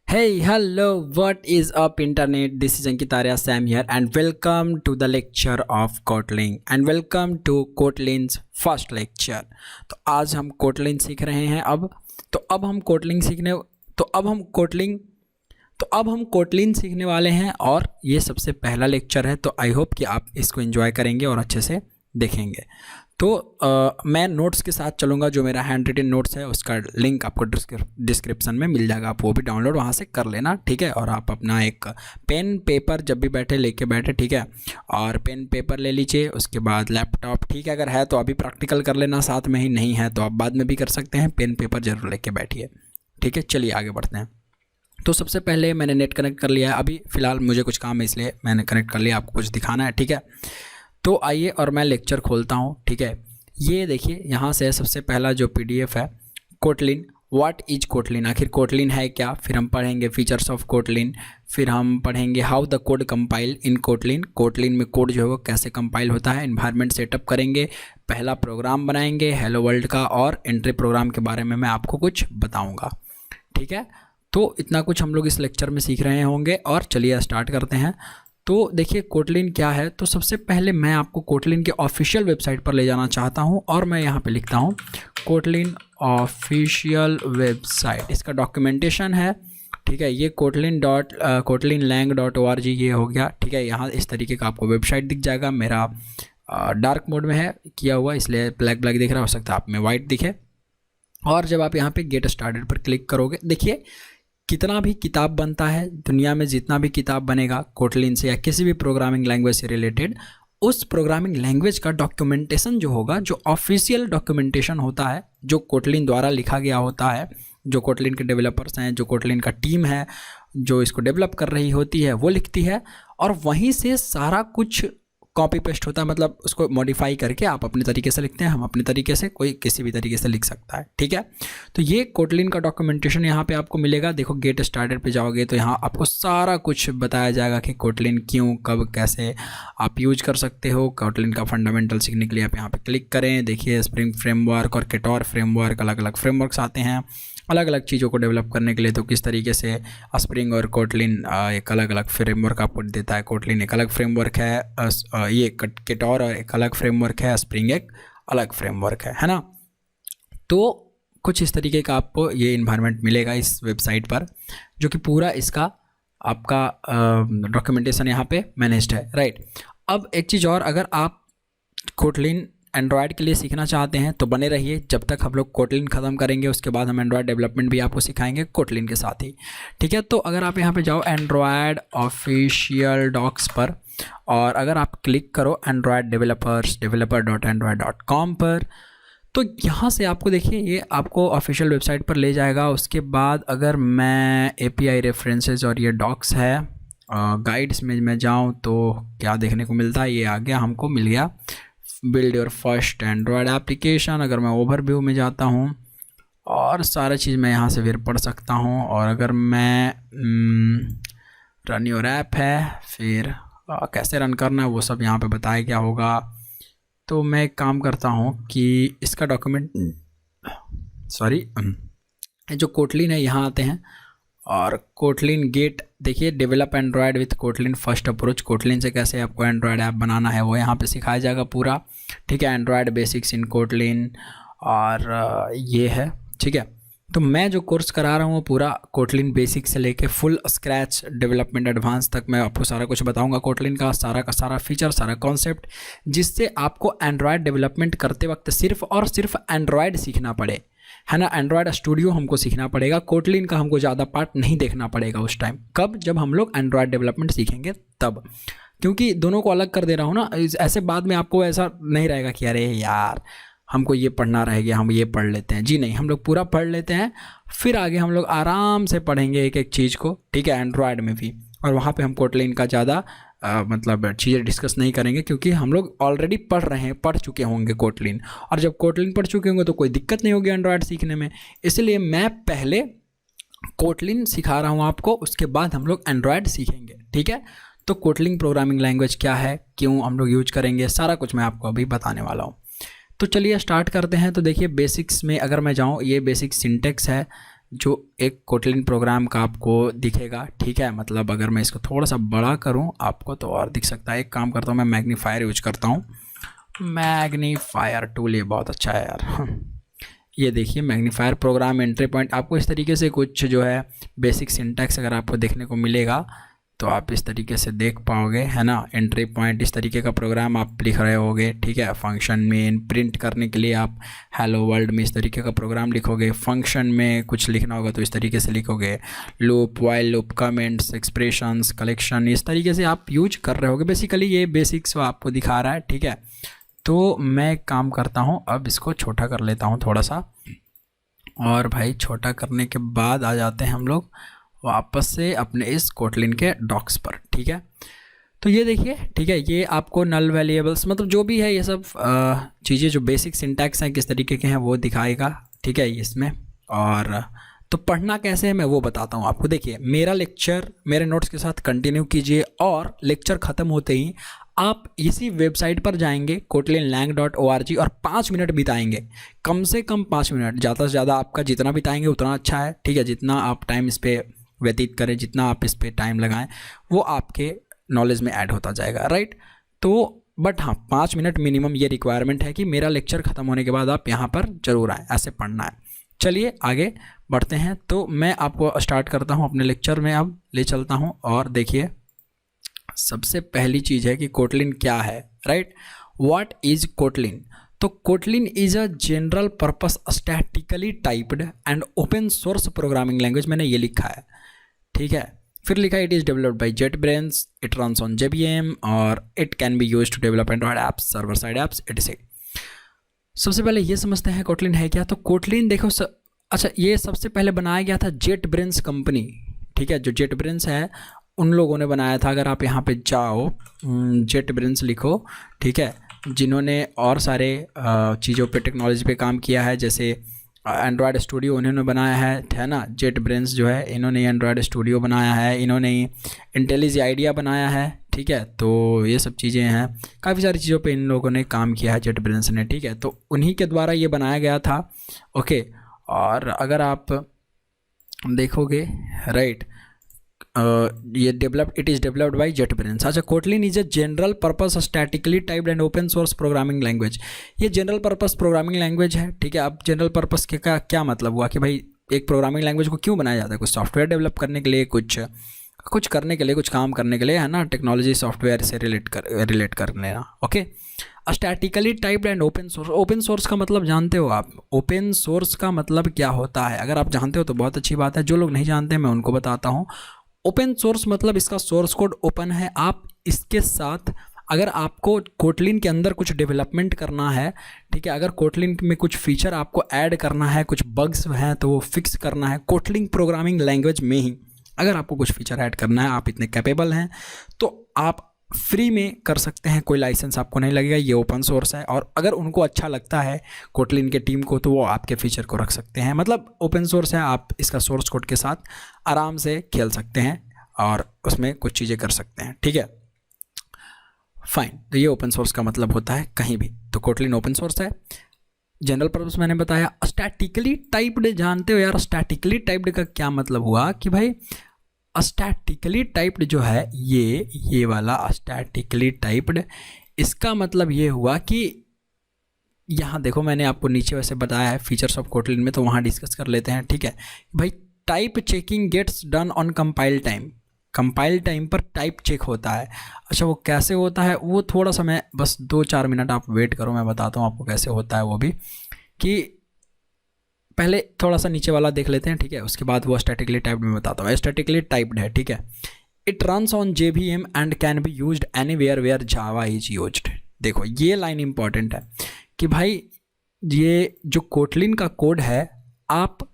Hey, hello, what is up internet? This is Ankit Arya Sam here and welcome to the lecture of Kotlin and welcome to Kotlin's first lecture। तो आज हम Kotlin सीख रहे हैं अब हम Kotlin सीखने सीखने वाले हैं और ये सबसे पहला लेक्चर है। तो आई होप कि आप इसको एंजॉय करेंगे और अच्छे से देखेंगे। तो मैं नोट्स के साथ चलूँगा, जो मेरा हैंड रिटन नोट्स है उसका लिंक आपको डिस्क्रिप्शन में मिल जाएगा, आप वो भी डाउनलोड वहाँ से कर लेना, ठीक है। और आप अपना एक पेन पेपर जब भी लेके बैठे, ठीक है, और पेन पेपर ले लीजिए। उसके बाद लैपटॉप, ठीक है, अगर है तो अभी प्रैक्टिकल कर लेना साथ में ही, नहीं है तो आप बाद में भी कर सकते हैं। पेन पेपर ज़रूर लेके बैठिए, ठीक है। चलिए आगे बढ़ते हैं। तो सबसे पहले मैंने नेट कनेक्ट कर लिया है। अभी फ़िलहाल मुझे कुछ काम है इसलिए मैंने कनेक्ट कर लिया, आपको कुछ दिखाना है, ठीक है। तो आइए और मैं लेक्चर खोलता हूँ, ठीक है। ये देखिए यहाँ से सबसे पहला जो पीडीएफ है, कोटलिन, व्हाट इज कोटलिन, आखिर कोटलिन है क्या। फिर हम पढ़ेंगे फीचर्स ऑफ कोटलिन, फिर हम पढ़ेंगे how the code compile in Kotlin, Kotlin में कोड जो है वो कैसे कंपाइल होता है। एनवायरनमेंट सेटअप करेंगे, पहला प्रोग्राम बनाएंगे हेलो वर्ल्ड का, और एंट्री प्रोग्राम के बारे में मैं आपको कुछ बताऊँगा, ठीक है। तो इतना कुछ हम लोग इस लेक्चर में सीख रहे होंगे और चलिए स्टार्ट करते हैं। तो देखिए कोटलिन क्या है। तो सबसे पहले मैं आपको कोटलिन के ऑफिशियल वेबसाइट पर ले जाना चाहता हूं और मैं यहाँ पे लिखता हूँ कोटलिन ऑफिशियल वेबसाइट। इसका डॉक्यूमेंटेशन है, ठीक है। ये kotlin.kotlinlang.org ये हो गया, ठीक है। यहाँ इस तरीके का आपको वेबसाइट दिख जाएगा। मेरा डार्क मोड में है किया हुआ, इसलिए ब्लैक ब्लैक दिख रहा, हो सकता है आप में वाइट दिखे। और जब आप यहाँ पे गेट स्टार्टेड पर क्लिक करोगे, देखिए कितना भी किताब बनता है दुनिया में, जितना भी किताब बनेगा कोटलिन से या किसी भी प्रोग्रामिंग लैंग्वेज से रिलेटेड, उस प्रोग्रामिंग लैंग्वेज का डॉक्यूमेंटेशन जो होगा, जो ऑफिशियल डॉक्यूमेंटेशन होता है, जो कोटलिन द्वारा लिखा गया होता है, जो कोटलिन के डेवलपर्स हैं, जो कोटलिन का टीम है जो इसको डेवलप कर रही होती है, वो लिखती है। और वहीं से सारा कुछ कॉपी पेस्ट होता है, मतलब उसको मॉडिफाई करके आप अपने तरीके से लिखते हैं, हम अपने तरीके से, कोई किसी भी तरीके से लिख सकता है, ठीक है। तो ये कोटलिन का डॉक्यूमेंटेशन यहाँ पे आपको मिलेगा। देखो गेट स्टार्टेड पे जाओगे तो यहाँ आपको सारा कुछ बताया जाएगा कि कोटलिन क्यों, कब, कैसे आप यूज कर सकते हो। कोटलिन का फंडामेंटल सीखने के लिए आप यहाँ पे क्लिक करें। देखिए स्प्रिंग फ्रेमवर्क और केटोर फ्रेमवर्क, अलग अलग फ्रेमवर्क्स आते हैं अलग अलग चीज़ों को डेवलप करने के लिए। तो किस तरीके से स्प्रिंग और कोटलिन एक अलग अलग फ्रेमवर्क आपको देता है। कोटलिन एक अलग फ्रेमवर्क है, ये केटोर एक अलग फ्रेमवर्क है, स्प्रिंग एक अलग फ्रेमवर्क है ना। तो कुछ इस तरीके का आपको ये इन्वायरमेंट मिलेगा इस वेबसाइट पर, जो कि पूरा इसका आपका डॉक्यूमेंटेशन यहाँ पे मैनेज्ड है, राइट। अब एक चीज़ और, अगर आप कोटलिन एंड्रॉयड के लिए सीखना चाहते हैं तो बने रहिए जब तक हम लोग कोटलिन ख़त्म करेंगे। उसके बाद हम एंड्रॉयड डेवलपमेंट भी आपको सिखाएंगे कोटलिन के साथ ही, ठीक है। तो अगर आप यहाँ पे जाओ एंड्रॉयड ऑफिशियल डॉक्स पर, और अगर आप क्लिक करो एंड्रॉयड developer.android.com पर, तो यहाँ से आपको देखिए ये आपको ऑफिशियल वेबसाइट पर ले जाएगा। उसके बाद अगर मैं API रेफरेंसेस और ये डॉक्स है गाइड्स में मैं जाऊँ तो क्या देखने को मिलता है, ये आ गया, हमको मिल गया build your first Android application. अगर मैं ओवरव्यू में जाता हूँ और सारा चीज़ मैं यहाँ से फिर पढ़ सकता हूँ। और अगर मैं रन योर ऐप है, फिर कैसे रन करना है वो सब यहाँ पे बताया क्या होगा। तो मैं एक काम करता हूँ कि इसका जो कोटलिन है यहाँ आते हैं और कोटलिन गेट, देखिए develop Android with Kotlin first approach, Kotlin से कैसे आपको एंड्रॉयड ऐप बनाना है वो यहाँ पे सिखाया जाएगा पूरा, ठीक है। एंड्रॉयड बेसिक्स इन कोटलिन, और ये है, ठीक है। तो मैं जो कोर्स करा रहा हूँ पूरा कोटलिन बेसिक से लेके फुल स्क्रैच डेवलपमेंट एडवांस तक मैं आपको सारा कुछ बताऊँगा कोटलिन का सारा फीचर, सारा कॉन्सेप्ट, जिससे आपको एंड्रॉयड डेवलपमेंट करते वक्त सिर्फ और सिर्फ एंड्रॉयड सीखना पड़े, है ना। एंड्रॉयड स्टूडियो हमको सीखना पड़ेगा, कोटलिन का हमको ज़्यादा पार्ट नहीं देखना पड़ेगा उस टाइम। कब? जब हम लोग एंड्रॉयड डेवलपमेंट सीखेंगे तब, क्योंकि दोनों को अलग कर दे रहा हूँ ना। ऐसे बाद में आपको ऐसा नहीं रहेगा कि अरे यार हमको ये पढ़ना रह गया, हम ये पढ़ लेते हैं। जी नहीं, हम लोग पूरा पढ़ लेते हैं, फिर आगे हम लोग आराम से पढ़ेंगे एक एक चीज़ को, ठीक है, एंड्रॉयड में भी। और वहाँ पे हम कोटलिन का ज़्यादा मतलब चीज़ें डिस्कस नहीं करेंगे, क्योंकि हम लोग ऑलरेडी पढ़ चुके होंगे कोटलिन। और जब कोटलिन पढ़ चुके होंगे तो कोई दिक्कत नहीं होगी एंड्रॉयड सीखने में। इसलिए मैं पहले कोटलिन सिखा रहा हूँ आपको, उसके बाद हम लोग एंड्रॉयड सीखेंगे, ठीक है। तो कोटलिन प्रोग्रामिंग लैंग्वेज क्या है, क्यों हम लोग यूज करेंगे, सारा कुछ मैं आपको अभी बताने वाला हूँ। तो चलिए स्टार्ट करते हैं। तो देखिए बेसिक्स में अगर मैं जाऊँ, ये बेसिक सिंटेक्स है, जो एक कोटलिन प्रोग्राम का आपको दिखेगा, ठीक है। मतलब अगर मैं इसको थोड़ा सा बड़ा करूं आपको तो और दिख सकता है। एक काम करता हूं, मैं मैग्नीफायर यूज करता हूं, मैग्नीफायर टूल, ये बहुत अच्छा है यार। ये देखिए मैग्नीफायर प्रोग्राम एंट्री पॉइंट, आपको इस तरीके से कुछ जो है बेसिक सिंटैक्स अगर आपको देखने को मिलेगा तो आप इस तरीके से देख पाओगे, है ना। एंट्री पॉइंट इस तरीके का प्रोग्राम आप लिख रहे होगे, ठीक है। फंक्शन में प्रिंट करने के लिए आप हेलो वर्ल्ड में इस तरीके का प्रोग्राम लिखोगे। फंक्शन में कुछ लिखना होगा तो इस तरीके से लिखोगे। Loop, while loop, comments, expressions, collection, इस तरीके से आप यूज कर रहे होगे। बेसिकली ये बेसिक्स आपको दिखा रहा है, ठीक है। तो मैं काम करता हूँ, अब इसको छोटा कर लेता हूँ थोड़ा सा, और भाई छोटा करने के बाद आ जाते हैं हम लोग वापस से अपने इस कोटलिन के डॉक्स पर, ठीक है। तो ये देखिए, ठीक है, ये आपको नल वेरिएबल्स मतलब जो भी है ये सब चीज़ें जो बेसिक सिंटैक्स हैं किस तरीके के हैं वो दिखाएगा, ठीक है, इसमें। और तो पढ़ना कैसे है मैं वो बताता हूँ आपको। देखिए मेरा लेक्चर मेरे नोट्स के साथ कंटिन्यू कीजिए, और लेक्चर ख़त्म होते ही आप इसी वेबसाइट पर जाएंगे kotlinlang.org और 5 मिनट बिताएंगे, कम से कम 5 मिनट, ज़्यादा से ज़्यादा आपका जितना बिताएंगे उतना अच्छा है, ठीक है। जितना आप टाइम इस पर व्यतीत करें, जितना आप इस पर टाइम लगाएं वो आपके नॉलेज में ऐड होता जाएगा, राइट। तो बट हाँ 5 मिनट मिनिमम ये रिक्वायरमेंट है कि मेरा लेक्चर ख़त्म होने के बाद आप यहाँ पर ज़रूर आएँ, ऐसे पढ़ना है। चलिए आगे बढ़ते हैं। तो मैं आपको स्टार्ट करता हूँ अपने लेक्चर में, अब ले चलता हूँ। और देखिए सबसे पहली चीज़ है कि कोटलिन क्या है, राइट। What is Kotlin? तो Kotlin is a general purpose statically typed and open source programming language, मैंने ये लिखा है, ठीक है। फिर लिखा है it is developed by JetBrains, it runs on JVM और it can be used to develop Android apps, server side apps, etc। सबसे पहले ये समझते हैं कोटलिन है क्या। तो कोटलिन देखो अच्छा, ये सबसे पहले बनाया गया था JetBrains कंपनी, ठीक है। जो JetBrains है उन लोगों ने बनाया था। अगर आप यहाँ पे जाओ JetBrains लिखो, ठीक है, जिन्होंने और सारे चीज़ों पे टेक्नोलॉजी पे काम किया है, जैसे एंड्रॉयड स्टूडियो उन्होंने बनाया है ना। JetBrains जो है इन्होंने एंड्रॉयड स्टूडियो बनाया है, इन्होंने इंटेलिज आइडिया बनाया है, ठीक है। तो ये सब चीज़ें हैं, काफ़ी सारी चीज़ों पे इन लोगों ने काम किया है JetBrains ने, ठीक है। तो उन्हीं के द्वारा ये बनाया गया था, ओके। और अगर आप देखोगे, राइट, ये it is developed by JetBrains। अच्छा, Kotlin is a general purpose statically typed and open source programming language. ये जनरल पर्पस प्रोग्रामिंग लैंग्वेज है, ठीक है। अब जनरल पर्पस के का क्या मतलब हुआ कि भाई एक प्रोग्रामिंग लैंग्वेज को क्यों बनाया जाता है? कुछ सॉफ्टवेयर डेवलप करने के लिए, कुछ करने के लिए, कुछ काम करने के लिए, है ना। टेक्नोलॉजी सॉफ्टवेयर से रिलेट करने ना, okay. Statically typed and open source. Open source का मतलब जानते हो आप? ओपन सोर्स का मतलब क्या होता है? अगर आप जानते हो तो बहुत अच्छी बात है, जो लोग नहीं जानते मैं उनको बताता हूँ। ओपन सोर्स मतलब इसका सोर्स कोड ओपन है। आप इसके साथ अगर आपको कोटलिन के अंदर कुछ डेवलपमेंट करना है, ठीक है, अगर कोटलिन में कुछ फीचर आपको ऐड करना है, कुछ बग्स हैं तो वो फिक्स करना है कोटलिन प्रोग्रामिंग लैंग्वेज में ही, अगर आपको कुछ फीचर ऐड करना है, आप इतने कैपेबल हैं तो आप फ्री में कर सकते हैं, कोई लाइसेंस आपको नहीं लगेगा, ये ओपन सोर्स है। और अगर उनको अच्छा लगता है कोटलिन के टीम को तो वो आपके फीचर को रख सकते हैं। मतलब ओपन सोर्स है, आप इसका सोर्स कोड के साथ आराम से खेल सकते हैं और उसमें कुछ चीज़ें कर सकते हैं, ठीक है, फाइन। तो ये ओपन सोर्स का मतलब होता है कहीं भी। तो कोटलिन ओपन सोर्स है, जनरल पर्पस मैंने बताया। स्टैटिकली टाइप्ड जानते हो यार? स्टैटिकली टाइप्ड का क्या मतलब हुआ कि भाई स्टैटिकली टाइप्ड जो है ये वाला स्टैटिकली टाइप्ड, इसका मतलब ये हुआ कि यहाँ देखो मैंने आपको नीचे वैसे बताया है फीचर्स ऑफ कोटलिन में, तो वहाँ डिस्कस कर लेते हैं, ठीक है भाई। Type checking gets done on compile time. Compile time पर टाइप चेक होता है। अच्छा, वो कैसे होता है वो थोड़ा सा मैं बस 2-4 मिनट आप वेट करो, मैं बताता हूँ आपको कैसे होता है वो भी। कि पहले थोड़ा सा नीचे वाला देख लेते हैं, ठीक है, उसके बाद वो स्टैटिकली टाइप्ड में बताता हूँ। स्टैटिकली टाइप्ड है, ठीक है। It runs on JVM and can be used anywhere where Java is used. देखो ये लाइन इंपॉर्टेंट है कि भाई ये जो कोटलिन का कोड है आप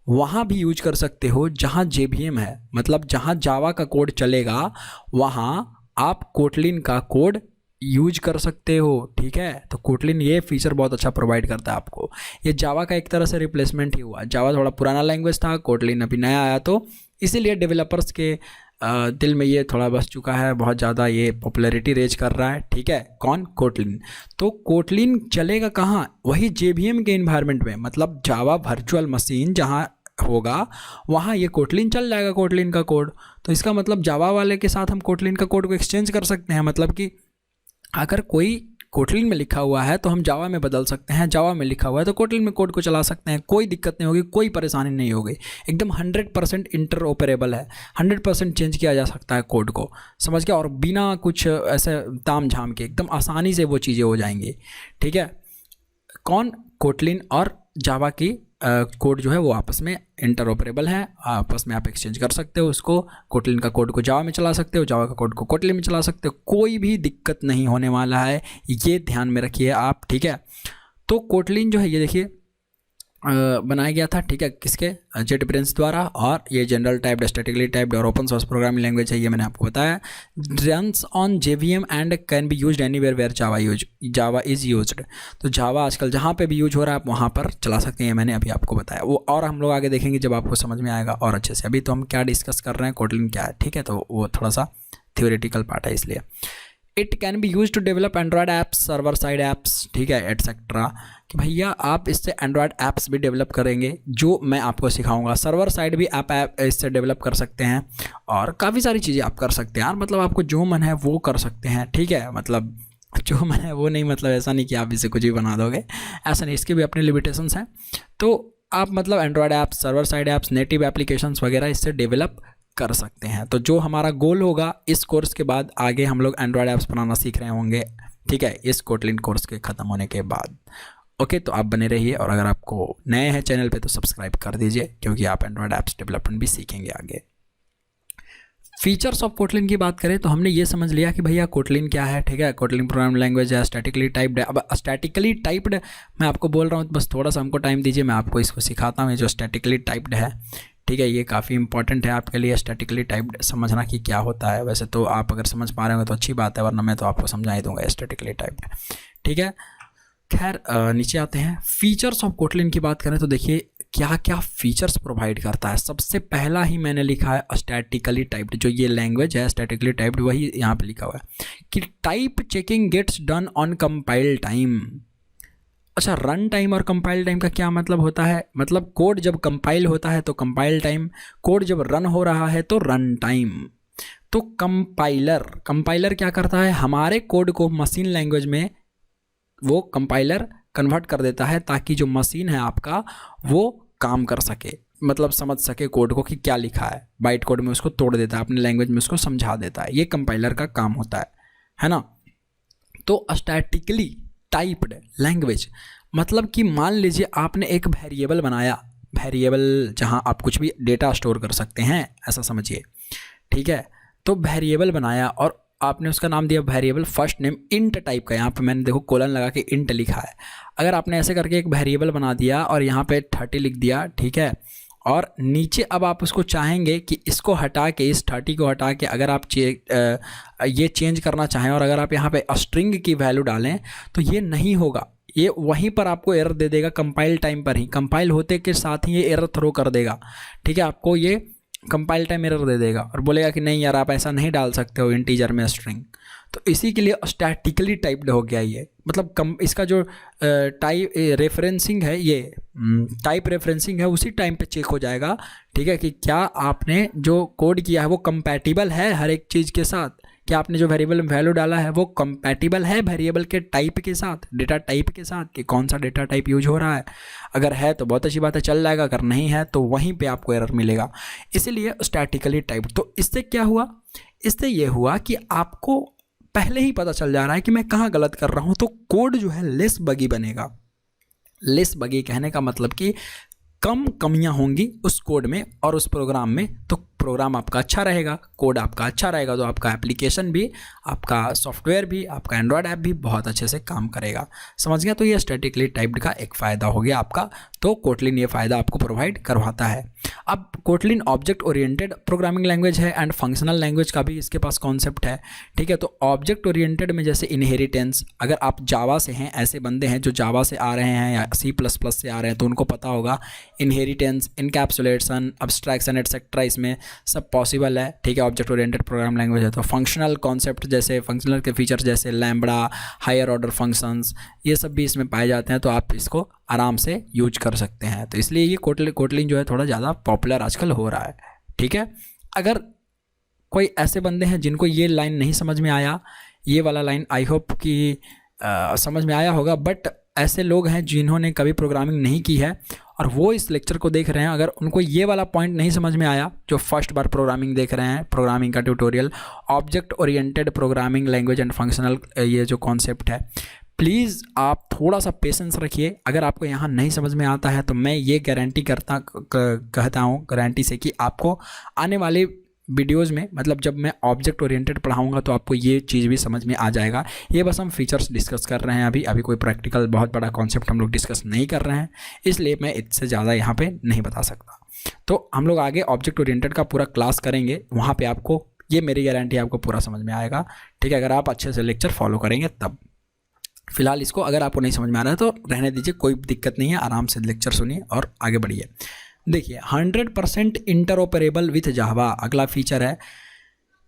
वहाँ भी यूज कर सकते हो जहाँ JVM है, मतलब जहाँ जावा का कोड चलेगा वहाँ आप कोटलिन का कोड यूज कर सकते हो, ठीक है। तो कोटलिन ये फीचर बहुत अच्छा प्रोवाइड करता है आपको। ये जावा का एक तरह से रिप्लेसमेंट ही हुआ। जावा थोड़ा पुराना लैंग्वेज था, कोटलिन अभी नया आया, तो इसीलिए डेवलपर्स के दिल में ये थोड़ा बस चुका है, बहुत ज़्यादा ये पॉपुलैरिटी रेज कर रहा है, ठीक है। कौन? कोटलिन। तो कोटलिन चलेगा कहाँ? वही JVM के इन्वायरमेंट में, मतलब जावा वर्चुअल मशीन जहाँ होगा वहाँ ये कोटलिन चल जाएगा, कोटलिन का कोड। तो इसका मतलब जावा वाले के साथ हम कोटलिन का कोड को एक्सचेंज कर सकते हैं। मतलब कि अगर कोई कोटलिन में लिखा हुआ है तो हम जावा में बदल सकते हैं, जावा में लिखा हुआ है तो कोटलिन में कोड को चला सकते हैं, कोई दिक्कत नहीं होगी, कोई परेशानी नहीं होगी। एकदम 100% इंटरऑपरेबल है, 100% चेंज किया जा सकता है कोड को, समझ गया। और बिना कुछ ऐसे ताम झाम के एकदम आसानी से वो चीज़ें हो जाएंगी, ठीक है। कौन? कोटलिन और जावा की कोड जो है वो आपस में इंटरऑपरेबल है, आपस में आप एक्सचेंज कर सकते हो उसको। कोटलिन का कोड को जावा में चला सकते हो, जावा का कोड को कोटलिन में चला सकते हो, कोई भी दिक्कत नहीं होने वाला है, ये ध्यान में रखिए आप, ठीक है। तो कोटलिन जो है ये देखिए बनाया गया था, ठीक है, किसके? जेट ब्रेन्स द्वारा। और ये जनरल टाइप्ड, स्टैटिकली टाइप्ड और ओपन सोर्स प्रोग्रामिंग लैंग्वेज है, ये मैंने आपको बताया। Runs on JVM and can be used anywhere where Java is used. तो जावा आजकल जहाँ पे भी यूज हो रहा है आप वहाँ पर चला सकते हैं, मैंने अभी आपको बताया वो। और हम लोग आगे देखेंगे जब आपको समझ में आएगा और अच्छे से। अभी तो हम क्या डिस्कस कर रहे हैं, कोटलिन क्या है, ठीक है, तो वो थोड़ा सा थ्योरेटिकल पार्ट है इसलिए। It can be use to develop Android apps, server side apps, ठीक है, एटसेट्रा। कि भैया आप इससे एंड्रॉयड ऐप्स भी डेवलप करेंगे जो मैं आपको सिखाऊंगा। सर्वर साइड भी आप इससे डेवलप कर सकते हैं और काफ़ी सारी चीज़ें आप कर सकते हैं यार। मतलब आपको जो मन है वो कर सकते हैं, ठीक है। मतलब जो मन है वो नहीं, मतलब ऐसा नहीं कि आप इसे कुछ भी बना दोगे, ऐसा नहीं, इसके भी अपने लिमिटेशंस हैं। तो आप मतलब Android apps, server side apps, native applications वगैरह इससे डेवलप कर सकते हैं। तो जो हमारा गोल होगा इस कोर्स के बाद, आगे हम लोग एंड्रॉयड ऐप्स बनाना सीख रहे होंगे, ठीक है, इस कोटलिन कोर्स के ख़त्म होने के बाद। ओके, तो आप बने रहिए और अगर आपको नए हैं चैनल पे तो सब्सक्राइब कर दीजिए, क्योंकि आप एंड्रॉयड ऐप्स डेवलपमेंट भी सीखेंगे आगे। फीचर्स ऑफ कोटलिन की बात करें तो हमने ये समझ लिया कि भैया कोटलिन क्या है, ठीक है। कोटलिन प्रोग्रामिंग लैंग्वेज है, स्टैटिकली टाइप्ड है। अब स्टैटिकली टाइप्ड मैं आपको बोल रहा हूँ, बस थोड़ा सा हमको टाइम दीजिए, मैं आपको इसको सिखाता हूँ। जो स्टैटिकली टाइप्ड है, ठीक है, ये काफ़ी इंपॉर्टेंट है आपके लिए स्टैटिकली टाइप्ड समझना कि क्या होता है। वैसे तो आप अगर समझ पा रहे हो तो अच्छी बात है, वरना मैं तो आपको समझा ही दूंगा स्टैटिकली टाइप्ड, ठीक है। खैर नीचे आते हैं। फीचर्स ऑफ कोटलिन की बात करें तो देखिए क्या क्या फीचर्स प्रोवाइड करता है। सबसे पहला ही मैंने लिखा है स्टैटिकली टाइप्ड। जो ये लैंग्वेज है स्टैटिकली टाइप्ड, वही यहाँ पे लिखा हुआ है कि type checking gets done on compile time. अच्छा, रन टाइम और कंपाइल टाइम का क्या मतलब होता है? मतलब कोड जब कंपाइल होता है तो कंपाइल टाइम, कोड जब रन हो रहा है तो रन टाइम। तो कंपाइलर क्या करता है, हमारे कोड को मशीन लैंग्वेज में वो कंपाइलर कन्वर्ट कर देता है, ताकि जो मशीन है आपका वो काम कर सके, मतलब समझ सके कोड को कि क्या लिखा है। बाइट कोड में उसको तोड़ देता है, अपने लैंग्वेज में उसको समझा देता है। ये कंपाइलर का काम होता है ना। तो स्टैटिकली टाइप्ड लैंग्वेज मतलब कि मान लीजिए आपने एक वेरिएबल बनाया, वेरिएबल जहां आप कुछ भी डेटा स्टोर कर सकते हैं, ऐसा समझिए, ठीक है। तो वेरिएबल बनाया और आपने उसका नाम दिया variable first name int type का। यहाँ पे मैंने देखो कोलन लगा के इंट लिखा है। अगर आपने ऐसे करके एक वेरिएबल बना दिया और यहाँ पे 30 लिख दिया, ठीक है, और नीचे अब आप उसको चाहेंगे कि इसको हटा के, इस 30 को हटा के अगर आप ये चेंज करना चाहें और अगर आप यहाँ पे स्ट्रिंग की वैल्यू डालें तो ये नहीं होगा, ये वहीं पर आपको एरर दे देगा। कंपाइल टाइम पर ही, कंपाइल होते के साथ ही ये एरर थ्रो कर देगा, ठीक है। आपको ये कंपाइल टाइम एरर दे देगा और बोलेगा कि नहीं यार आप ऐसा नहीं डाल सकते हो इंटीजर में स्ट्रिंग। तो इसी के लिए स्टैटिकली टाइप्ड हो गया ये। मतलब इसका जो टाइप रेफरेंसिंग है, ये टाइप रेफरेंसिंग है, उसी टाइम पे चेक हो जाएगा, ठीक है, कि क्या आपने जो कोड किया है वो कंपैटिबल है हर एक चीज़ के साथ। क्या आपने जो वेरिएबल में वैल्यू डाला है वो कंपैटिबल है वेरिएबल के टाइप के साथ, डेटा टाइप के साथ, कि कौन सा डेटा टाइप यूज हो रहा है। अगर है तो बहुत अच्छी बात है, चल जाएगा। अगर नहीं है तो वहीं पे आपको एरर मिलेगा, इसीलिए स्टैटिकली टाइप। तो इससे क्या हुआ? इससे ये हुआ कि आपको पहले ही पता चल जा रहा है कि मैं कहाँ गलत कर रहा हूँ। तो कोड जो है लेस बगी बनेगा। लेस बगी कहने का मतलब कि कम कमियां होंगी उस कोड में और उस प्रोग्राम में, तो प्रोग्राम आपका अच्छा रहेगा, कोड आपका अच्छा रहेगा, तो आपका एप्लीकेशन भी, आपका सॉफ्टवेयर भी, आपका एंड्रॉयड ऐप भी बहुत अच्छे से काम करेगा। समझ गया? तो ये स्टैटिकली टाइप्ड का एक फ़ायदा हो गया आपका। तो कोटलिन ये फ़ायदा आपको प्रोवाइड करवाता है। अब Kotlin object oriented programming language है एंड फंक्शनल लैंग्वेज का भी इसके पास कॉन्सेप्ट है, ठीक है। तो ऑब्जेक्ट ओरिएंटेड में जैसे इनहेरिटेंस, अगर आप जावा से हैं, ऐसे बंदे हैं जो जावा से आ रहे हैं या C++ से आ रहे हैं, तो उनको पता होगा इनहेरिटेंस, इनकैप्सुलेशन, अब्स्ट्रैक्शन एटसेट्रा इसमें सब पॉसिबल है, ठीक है। ऑब्जेक्ट ओरिएंटेड प्रोग्रामिंग लैंग्वेज है तो फंक्शनल कॉन्सेप्ट जैसे फंक्शनल के फीचर्स जैसे लैम्बडा, हायर ऑर्डर फंक्शंस, ये सब भी इसमें पाए जाते हैं, तो आप इसको आराम से यूज कर सकते हैं। तो इसलिए ये कोटलिन जो है थोड़ा ज़्यादा पॉपुलर आजकल हो रहा है। ठीक है, अगर कोई ऐसे बंदे हैं जिनको ये लाइन नहीं समझ में आया, ये वाला लाइन आई होप कि समझ में आया होगा, बट ऐसे लोग हैं जिन्होंने कभी प्रोग्रामिंग नहीं की है और वो इस लेक्चर को देख रहे हैं, अगर उनको ये वाला पॉइंट नहीं समझ में आया, जो फर्स्ट बार प्रोग्रामिंग देख रहे हैं, प्रोग्रामिंग का tutorial, object oriented programming language and functional, ये जो कॉन्सेप्ट है, प्लीज़ आप थोड़ा सा पेशेंस रखिए। अगर आपको यहाँ नहीं समझ में आता है तो मैं ये गारंटी कहता हूँ गारंटी से कि आपको आने वाले वीडियोज़ में, मतलब जब मैं ऑब्जेक्ट ओरिएंटेड पढ़ाऊंगा तो आपको ये चीज़ भी समझ में आ जाएगा। ये बस हम फीचर्स डिस्कस कर रहे हैं अभी कोई प्रैक्टिकल बहुत बड़ा कॉन्सेप्ट हम लोग डिस्कस नहीं कर रहे हैं, इसलिए मैं इससे ज़्यादा यहाँ पे नहीं बता सकता। तो हम लोग आगे ऑब्जेक्ट ओरिएंटेड का पूरा क्लास करेंगे, वहाँ पर आपको, ये मेरी गारंटी, आपको पूरा समझ में आएगा। ठीक है, अगर आप अच्छे से लेक्चर फॉलो करेंगे तब। फिलहाल इसको अगर आपको नहीं समझ में आ रहा है तो रहने दीजिए, कोई दिक्कत नहीं है, आराम से लेक्चर सुनिए और आगे बढ़िए। देखिए 100% इंटरऑपरेबल विथ जावा, अगला फीचर है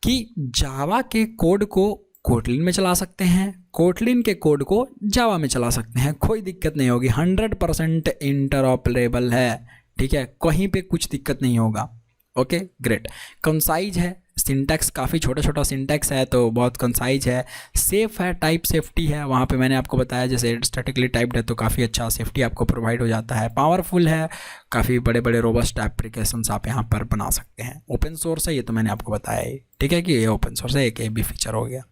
कि जावा के कोड को कोटलिन में चला सकते हैं, कोटलिन के कोड को जावा में चला सकते हैं, कोई दिक्कत नहीं होगी। 100% इंटरऑपरेबल है। ठीक है, कहीं पे कुछ दिक्कत नहीं होगा। Okay great. कंसाइज है, सिंटैक्स काफ़ी छोटा छोटा सिंटैक्स है तो बहुत कंसाइज है। सेफ़ है, टाइप सेफ्टी है, वहाँ पे मैंने आपको बताया जैसे स्टैटिकली टाइप्ड है तो काफ़ी अच्छा सेफ्टी आपको प्रोवाइड हो जाता है। पावरफुल है, काफ़ी बड़े बड़े रोबस्ट एप्लीकेशंस आप यहाँ पर बना सकते हैं। ओपन सोर्स है, ये तो मैंने आपको बताया ही। ठीक है कि ये ओपन सोर्स है, एक भी फीचर हो गया।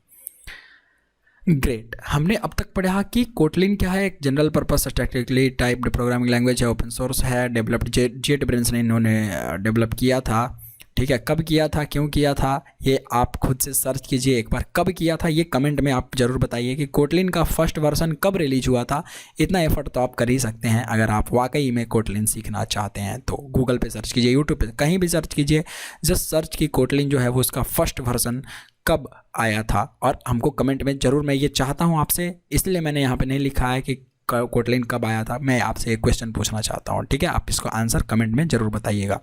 ग्रेट, हमने अब तक पढ़ा कि कोटलिन क्या है, एक general purpose statically typed programming language है, ओपन सोर्स है, डेवलप्ड जेटब्रेन्स ने इन्होंने डेवलप किया था। ठीक है, कब किया था, क्यों किया था, ये आप खुद से सर्च कीजिए एक बार। कब किया था ये कमेंट में आप ज़रूर बताइए कि कोटलिन का फर्स्ट वर्जन कब रिलीज हुआ था। इतना एफर्ट तो आप कर ही सकते हैं अगर आप वाकई में कोटलिन सीखना चाहते हैं तो। गूगल पे सर्च कीजिए, यूट्यूब पे कहीं भी सर्च कीजिए, जस्ट सर्च की कोटलिन जो है वो उसका फर्स्ट वर्जन कब आया था, और हमको कमेंट में ज़रूर, मैं ये चाहता हूँ आपसे, इसलिए मैंने यहाँ पे नहीं लिखा है कि कोटलिन कब आया था, मैं आपसे एक क्वेश्चन पूछना चाहता हूँ। ठीक है, आप इसको आंसर कमेंट में ज़रूर बताइएगा।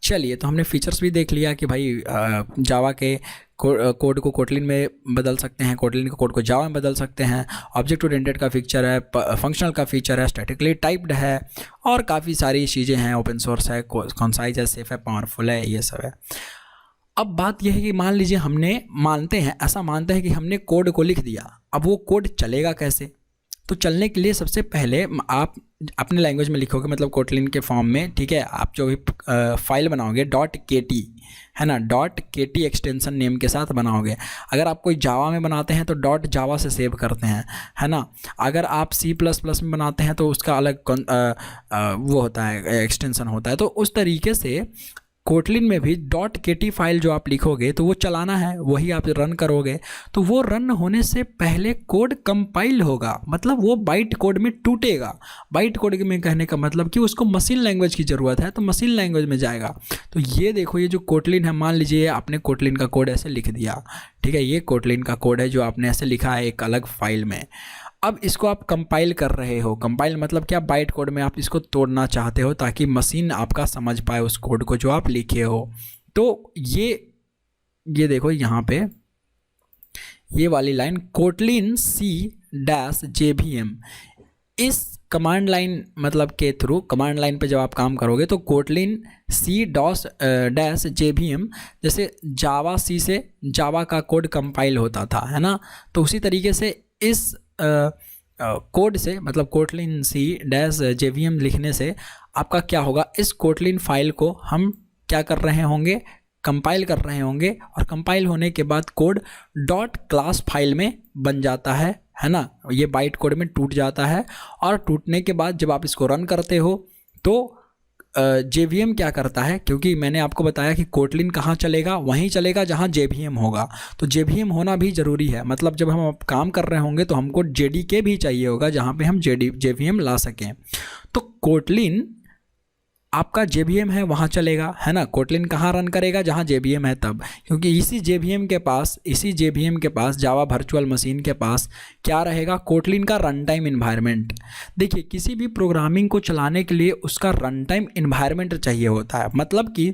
चलिए, तो हमने फीचर्स भी देख लिया कि भाई जावा के कोड को कोटलिन में बदल सकते हैं, कोटलिन के कोड को जावा में बदल सकते हैं, ऑब्जेक्ट ओरिएंटेड का फीचर है, फंक्शनल का फीचर है, स्टैटिकली टाइप्ड है, और काफ़ी सारी चीज़ें हैं, ओपन सोर्स है, कंसाइज है, सेफ है, पावरफुल है, ये सब है। अब बात यह है कि मान लीजिए हमने ऐसा मानते हैं कि हमने कोड को लिख दिया, अब वो कोड चलेगा कैसे? तो चलने के लिए सबसे पहले आप अपने लैंग्वेज में लिखोगे, मतलब कोटलिन के फॉर्म में। ठीक है, आप जो भी फाइल बनाओगे .kt है ना, .kt एक्सटेंशन नेम के साथ बनाओगे। अगर आप कोई जावा में बनाते हैं तो .java से सेव करते हैं, है ना। अगर आप C++ में बनाते हैं तो उसका अलग वो होता है, एक्सटेंशन होता है। तो उस तरीके से कोटलिन में भी .kt फाइल जो आप लिखोगे तो वो चलाना है, वही आप रन करोगे, तो वो रन होने से पहले कोड कंपाइल होगा, मतलब वो बाइट कोड में टूटेगा। बाइट कोड में कहने का मतलब कि उसको मशीन लैंग्वेज की ज़रूरत है, तो मशीन लैंग्वेज में जाएगा। तो ये देखो, ये जो कोटलिन है, मान लीजिए आपने कोटलिन का कोड ऐसे लिख दिया। ठीक है, ये कोटलिन का कोड है जो आपने ऐसे लिखा है एक अलग फाइल में। अब इसको आप कंपाइल कर रहे हो, कंपाइल मतलब क्या, बाइट कोड में आप इसको तोड़ना चाहते हो ताकि मशीन आपका समझ पाए उस कोड को जो आप लिखे हो। तो ये देखो यहाँ पे ये वाली लाइन कोटलिन C-JVM, इस कमांड लाइन मतलब के थ्रू, कमांड लाइन पे जब आप काम करोगे तो कोटलिन C-JVM, जैसे जावा C से जावा का कोड कंपाइल होता था, है ना, तो उसी तरीके से इस कोड से, मतलब कोटलिन C-JVM लिखने से आपका क्या होगा, इस कोटलिन फाइल को हम क्या कर रहे होंगे, कंपाइल कर रहे होंगे, और कंपाइल होने के बाद कोड .class फाइल में बन जाता है ना, ये बाइट कोड में टूट जाता है। और टूटने के बाद जब आप इसको रन करते हो तो JVM क्या करता है, क्योंकि मैंने आपको बताया कि कोटलिन कहाँ चलेगा, वहीं चलेगा जहाँ JVM होगा, तो JVM होना भी ज़रूरी है। मतलब जब हम काम कर रहे होंगे तो हमको JDK भी चाहिए होगा जहाँ पे हम JVM ला सकें। तो कोटलिन आपका JVM है वहाँ चलेगा, है ना। कोटलिन कहाँ रन करेगा, जहाँ JVM है तब, क्योंकि इसी JVM के पास जावा वर्चुअल मशीन के पास क्या रहेगा, कोटलिन का रन टाइम इन्वायरमेंट। देखिए, किसी भी प्रोग्रामिंग को चलाने के लिए उसका रन टाइम इन्वायरमेंट चाहिए होता है। मतलब कि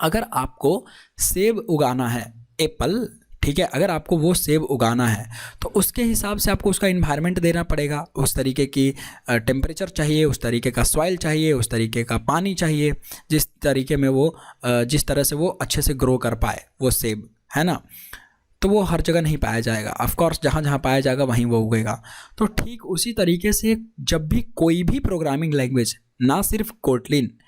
अगर आपको सेब उगाना है, एप्पल, ठीक है, अगर आपको वो सेब उगाना है तो उसके हिसाब से आपको उसका इन्वायरमेंट देना पड़ेगा, उस तरीके की टेम्परेचर चाहिए, उस तरीके का सॉइल चाहिए, उस तरीके का पानी चाहिए, जिस तरीके में वो जिस तरह से वो अच्छे से ग्रो कर पाए वो सेब, है ना। तो वो हर जगह नहीं पाया जाएगा, ऑफ कोर्स जहाँ जहाँ पाया जाएगा वहीं वो उगेगा। तो ठीक उसी तरीके से जब भी कोई भी प्रोग्रामिंग लैंग्वेज, ना सिर्फ कोटलिन,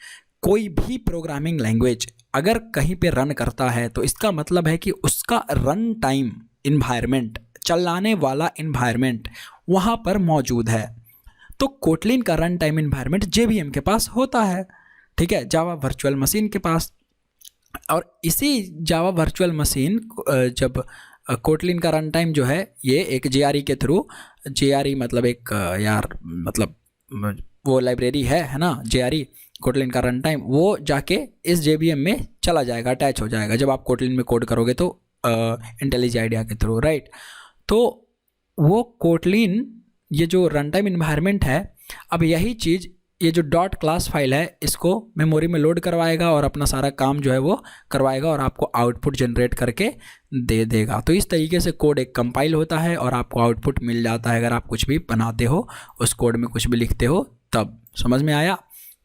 कोई भी प्रोग्रामिंग लैंग्वेज अगर कहीं पे रन करता है तो इसका मतलब है कि उसका रन टाइम इन्वायरमेंट, चलाने वाला इन्वायरमेंट वहाँ पर मौजूद है। तो कोटलिन का रन टाइम इन्वायरमेंट JVM के पास होता है, ठीक है, जावा वर्चुअल मशीन के पास। और इसी जावा वर्चुअल मशीन जब कोटलिन का रन टाइम जो है ये एक JRE के थ्रू, JRE मतलब एक यार मतलब वो लाइब्रेरी है ना, JRE, कोटलिन का रन टाइम, वो जाके इस JVM में चला जाएगा, अटैच हो जाएगा जब आप कोटलिन में कोड करोगे तो इंटेलिज आइडिया के थ्रू, राइट। तो वो कोटलिन, ये जो रन टाइम इन्वायरमेंट है, अब यही चीज़ ये जो डॉट क्लास फाइल है इसको मेमोरी में लोड करवाएगा और अपना सारा काम जो है वो करवाएगा और आपको आउटपुट जनरेट करके दे देगा। तो इस तरीके से कोड एक कंपाइल होता है और आपको आउटपुट मिल जाता है अगर आप कुछ भी बनाते हो, उस कोड में कुछ भी लिखते हो तब। समझ में आया?